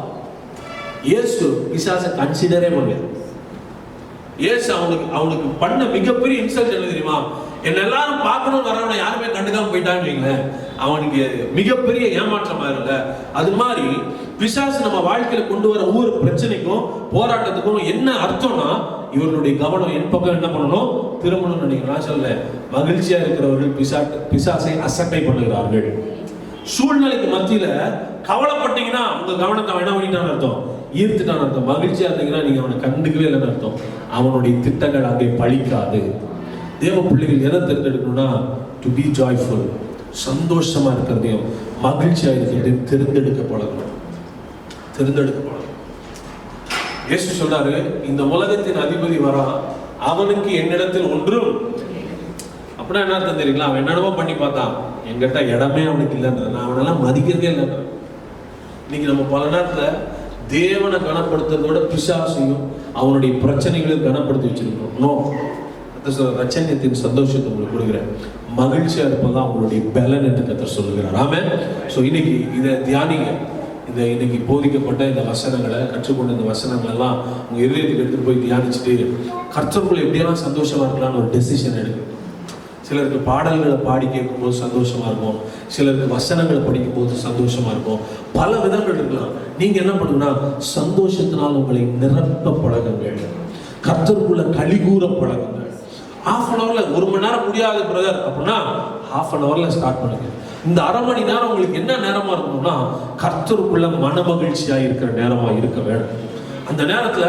இயேசு பிசாசை கன்சிடரே பண்ணல. இயேசு அவனுக்கு பண்ண மிகப்பெரிய இன்சல்ட் என்ன தெரியுமா? என்ன எல்லாரும் பார்க்கணும் வரவனை யாருமே கண்டுக்காம போயிட்டான்னு வைங்களேன், அவனுக்கு மிகப்பெரிய ஏமாற்றமா இருல. அது மாதிரி பிசாசு நம்ம வாழ்க்கையில கொண்டு வர ஒவ்வொரு பிரச்சனைக்கும் போராட்டத்துக்கும் என்ன அர்த்தம்னா, இவர்களுடைய கவனம் என் பக்கம் என்ன பண்ணணும்? திரும்பணும் நினைக்கிறேன். சொல்ல மகிழ்ச்சியா இருக்கிறவர்கள் பிசாசை அசட்டை பண்ணுகிறார்கள். சூழ்நிலைக்கு மத்தியில கவலைப்பட்டீங்கன்னா உங்க கவனத்தை அவன் என்ன பண்ணிட்டான்னு அர்த்தம்? ஈர்த்துட்டான்னு அர்த்தம். மகிழ்ச்சியா இருந்தீங்கன்னா நீங்க அவனை கண்டுக்கவே இல்லைன்னு அர்த்தம். அவனுடைய திட்டங்கள் அங்கே பழிக்காது. தேவ பிள்ளைகள் எதை தேர்ந்தெடுக்கணும்னா, டு பி ஜாய்ஃபுல், சந்தோஷமா இருக்கிறதையும் மகிழ்ச்சியா இருக்கிறதையும் தேர்ந்தெடுக்க பழகணும். இயேசு சொல்றாரு, இந்த உலகத்தின் அதிபதி வரான், அவனுக்கு என்னிடத்தில் ஒன்றும். அப்படின்னா என்ன அர்த்தம் தெரியுங்களா? அவன் என்னென்னமோ பண்ணி பார்த்தான், என்கிட்ட இடமே அவனுக்கு இல்லைன்ற, நான் அவனெல்லாம் மதிக்கிறதே இல்லைன்ற. இன்னைக்கு நம்ம பல நேரத்துல தேவனை கனப்படுத்துறதோட பிசாசையும் அவனுடைய பிரச்சனைகளையும் கனப்படுத்தி வச்சிருக்கோம். நோ, ரச்சனையத்தின் சந்தோஷத்தை உங்களுக்கு கொடுக்குறேன். மகிழ்ச்சியா இருப்பதான் உங்களுடைய பலன் என்று கர்த்தர் சொல்லுகிறார். ஆமென். ஸோ இன்னைக்கு இதை தியானிங்க. இன்னைக்கு போதிக்கப்பட்ட இந்த வசனங்களை, கற்றுக்கொண்ட இந்த வசனங்கள் எல்லாம் உங்க இதயத்துக்கு எடுத்துட்டு போய் தியானிச்சுட்டு கர்த்தருக்குள்ள எப்படியெல்லாம் சந்தோஷமா இருக்கலாம்னு ஒரு டெசிஷன் எடுக்கணும். சிலருக்கு பாடல்களை பாடி கேட்கும்போது சந்தோஷமா இருக்கும், சிலருக்கு வசனங்களை படிக்கும் போது சந்தோஷமா இருக்கும். பல விதங்கள் இருக்கலாம். நீங்க என்ன பண்ணுங்கன்னா, சந்தோஷத்தினால் உங்களை நிரப்ப பழகுங்கள், கர்த்தருக்குள்ள கலிகூற பழகுங்கள். ½ மணி நேரம்ல, 1 மணி நேரம் முடியாது பிரதர் அப்படின்னா ½ மணி நேரம்ல ஸ்டார்ட் பண்ணுங்க. இந்த அரை மணி நேரம் உங்களுக்கு என்ன நேரமா இருக்கணும்னா, கர்த்தருக்குள்ள மன மகிழ்ச்சியா இருக்கிற நேரமா இருக்க வேண்டும். அந்த நேரத்துல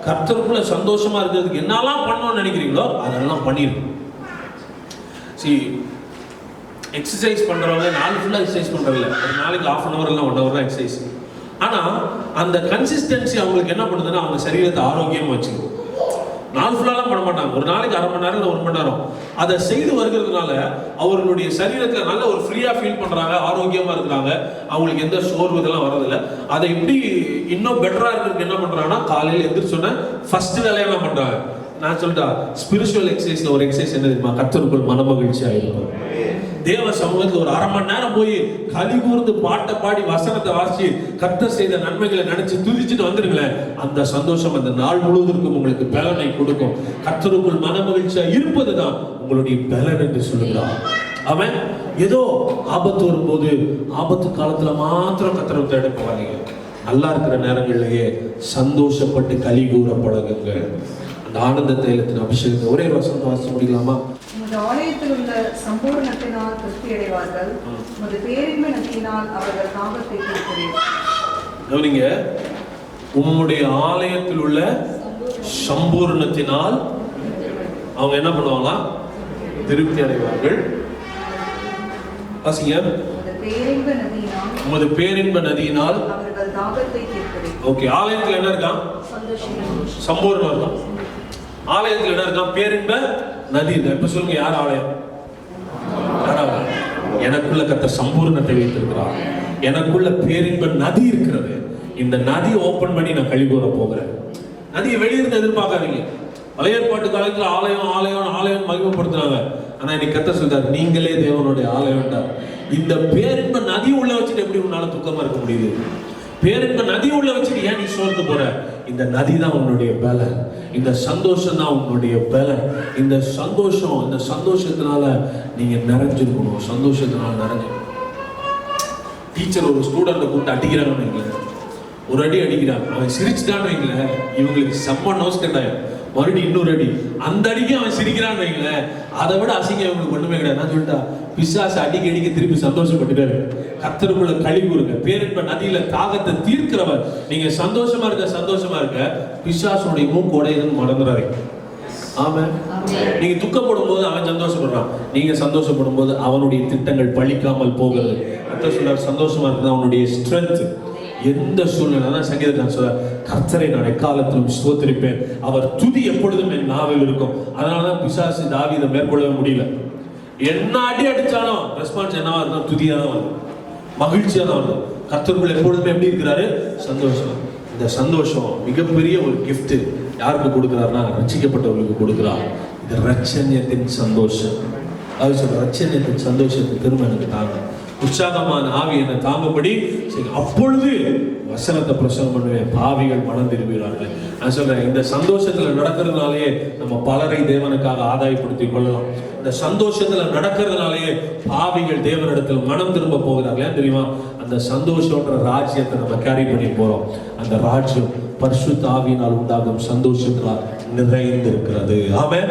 கர்த்தருக்குள்ள சந்தோஷமா இருக்கிறதுக்கு என்னெல்லாம் பண்ணணும்னு நினைக்கிறீங்களோ அதெல்லாம் பண்ணிருக்கணும். எக்ஸசைஸ் பண்றவங்க நாள் ஃபுல்லா எக்ஸசைஸ் பண்றதில்ல, ஒரு நாளைக்கு ½ மணி நேரம் இல்லை 1 ஹவர் தான் எக்ஸசைஸ். ஆனா அந்த கன்சிஸ்டன்சி அவங்களுக்கு என்ன பண்ணுதுன்னா, அவங்க சரீரத்தை ஆரோக்கியமா வச்சுக்கும். நாள் ஃபுல்லாலாம் பண்ண மாட்டாங்க, ஒரு நாளைக்கு அரை மணி நேரம் இல்லை 1 மணி நேரம். அதை செய்து வருகிறதுனால அவர்களுடைய சரீரத்தில் நல்ல ஒரு ஃப்ரீயா ஃபீல் பண்றாங்க, ஆரோக்கியமா இருக்கிறாங்க, அவங்களுக்கு எந்த சோர்வு இதெல்லாம் வரதில்லை. அதை எப்படி இன்னும் பெட்டரா இருக்கிறதுக்கு என்ன பண்றாங்கன்னா, காலையில் எந்திரிச்சோன்னே ஃபர்ஸ்ட் வேலையை என்ன பண்றாங்க, நான் சொல்லிட்டா ஸ்பிரிச்சுவல் எக்ஸசைஸ்ல ஒரு எக்ஸசைஸ் என்ன தெரியுமா, கர்த்தருக்குள் மனமகிழ்ச்சியா இருக்கும். தேவ சமூகத்தில் ஒரு அரை மணி நேரம் போய் களி கூர்ந்து பாட்டை பாடி வசனத்தை வாசிச்சு கர்த்தர் செய்த நன்மைகளை நினைச்சு துதிச்சுட்டு வந்துருங்களேன், அந்த சந்தோஷம் அந்த நாள் முழுவதற்கும் உங்களுக்கு பலனை கொடுக்கும். கர்த்தருக்குள் மனமகிழ்ச்சியா இருப்பதுதான் உங்களுடைய பலன் என்று சொல்லுகிறார். அவன் ஏதோ ஆபத்து வரும்போது ஆபத்து காலத்துல மாத்திரம் கர்த்தரை தேட போவாங்க. நல்லா இருக்கிற நேரங்களிலேயே சந்தோஷப்பட்டு களி கூற பழகுங்க. அந்த ஆனந்த தைலத்தின் அபிஷேகத்தை ஒரே வசனத்தை வாசிச்சு முடிக்கலாமா? உமது ஆலயத்தில் உள்ள சம்பூரணத்தினால் திருப்தி அடைவார்கள், உமது பேரின்ப நதியினால் அவர்கள் தாகத்தை தீர்க்கிறீர்கள். கவனிங்க, உம்முடைய ஆலயத்தில் உள்ள சம்பூரணத்தினால் அவங்க என்ன பண்ணுவாங்க, திருப்தி அடைவார்கள். வாசிங்க. உமது பேரின்ப நதியினால் அவர்கள் தாகத்தை தீர்க்கிறீர்கள். ஓகே, ஆலயத்தில் என்ன இருக்கான், சம்பூர்ணம் இருக்கான். ஆலயத்தில் என்ன இருக்கான், பேரின்ப நதி. இப்ப சொல்லுங்க, யார் ஆலயம்? எனக்குள்ள கர்த்தர் சம்பூர்ணத்தை வைத்திருக்கிறார், எனக்குள்ள பேரின்ப நதி இருக்கிறது. இந்த நதி ஓபன் பண்ணி நான் கழி கூற போகிறேன். நதியை வெளியிருந்து எதிர்பார்க்காதீங்க. பழைய ஏற்பாட்டு காலத்தில் ஆலயம் ஆலயம் ஆலயம் மகிமைப்படுத்துறாங்க. ஆனா இன்னைக்கு கர்த்தர் சொல்றார், நீங்களே தேவனுடைய ஆலயம். இந்த பேரின்ப நதி உள்ள வச்சுட்டு எப்படி உன்னால துக்கமா இருக்க முடியுது? பேரின்ப நதி உள்ள வச்சுட்டு ஏன் நீ சோர்ந்து போற? இந்த நதி தான் உன்னுடைய பலன், இந்த சந்தோஷம் தான் உன்னுடைய பலன். இந்த சந்தோஷம், இந்த சந்தோஷத்தினால நீங்க நிறைஞ்சிருக்கணும். சந்தோஷத்தினால நிறைஞ்சு டீச்சர் ஒரு ஸ்டூடெண்ட்டை கூப்பிட்டு அடிக்கிறாங்கன்னு வைங்களேன், ஒரு அடி அடிக்கிறாங்க, அவன் சிரிச்சுட்டான்னு வைங்களேன், இவங்களுக்கு செம்ம நோஸ் கட்டாயம், மறுபடியும் இன்னொரு அடி, அந்த அடிக்கு அவன் சிரிக்கிறான்னு வைங்களேன், அதை விட அசிங்கம் இவங்களுக்கு ஒண்ணுமே கிடையாது. நான் சொல்லிட்டா, பிசாசு அடிக்க அடிக்க திருப்பி சந்தோஷப்பட்டுட்டாரு. கர்த்தருக்குள்ள களி கூறுங்க. பேரின்ப நதியில தாகத்தை தீர்க்கிறவர். நீங்க சந்தோஷமா இருக்க பிசாசுடைய மூக்கு உடையதுன்னு மறந்துறாரு. ஆமா, நீங்க துக்கப்படும் போது அவன் சந்தோஷப்படுறான், நீங்க சந்தோஷப்படும் போது அவனுடைய திட்டங்கள் பழிக்காமல் போகிறது. கர்த்தர் சொல்றார், சந்தோஷமா இருக்கிறது அவனுடைய ஸ்ட்ரென்த். எந்த சூழ்நிலை தான் சங்கீதக்காரன் சொல்றார், கர்த்தரை நான் எக்காலத்திலும் ஸ்தோத்திரிப்பேன், அவர் துதி எப்பொழுதும் என் நாவில் இருக்கும். அதனாலதான் பிசாசு தாவீதை மேற்கொள்ளவே முடியல. என்ன அடி அடிச்சாலும் ரெஸ்பான்ஸ் என்னவா இருக்கும், துதியா தான் வருது, மகிழ்ச்சியா தான் வருது. கர்த்தருக்குள்ள எப்பொழுதுமே எப்படி இருக்கிறாரு, சந்தோஷம். இந்த சந்தோஷம் மிகப்பெரிய ஒரு கிஃப்ட். யாருக்கு கொடுக்கிறாருன்னா, ரட்சிக்கப்பட்டவர்களுக்கு கொடுக்கிறார். இது ரட்சணியத்தின் சந்தோஷம். அது சொல்ற, ரட்சணியத்தின் சந்தோஷத்தை திரும்ப எனக்கு தாங்க, உற்சாகமான ஆவி என்னை தாங்கும்படி அப்பொழுது வசனத்தை பிரசங்கம் பண்ணுவேன், பாவிகள் மனம் திரும்புகிறார்கள். நான் சொல்றேன், இந்த சந்தோஷத்துல நடக்கிறதுனாலேயே நம்ம பலரை தேவனுக்காக ஆதாயப்படுத்திக் கொள்ளலாம். இந்த சந்தோஷத்துல நடக்கிறதுனாலேயே பாவிகள் தேவனிடத்தில் மனம் திரும்ப போகிறார்கள். ஏன் தெரியுமா? அந்த சந்தோஷன்ற ராஜ்யத்தை நம்ம கேரி பண்ணி போறோம். அந்த ராஜ்யம் பரிசுத்த ஆவியினால் உண்டாகும் சந்தோஷத்தினால் நிறைந்திருக்கிறது. ஆமென்.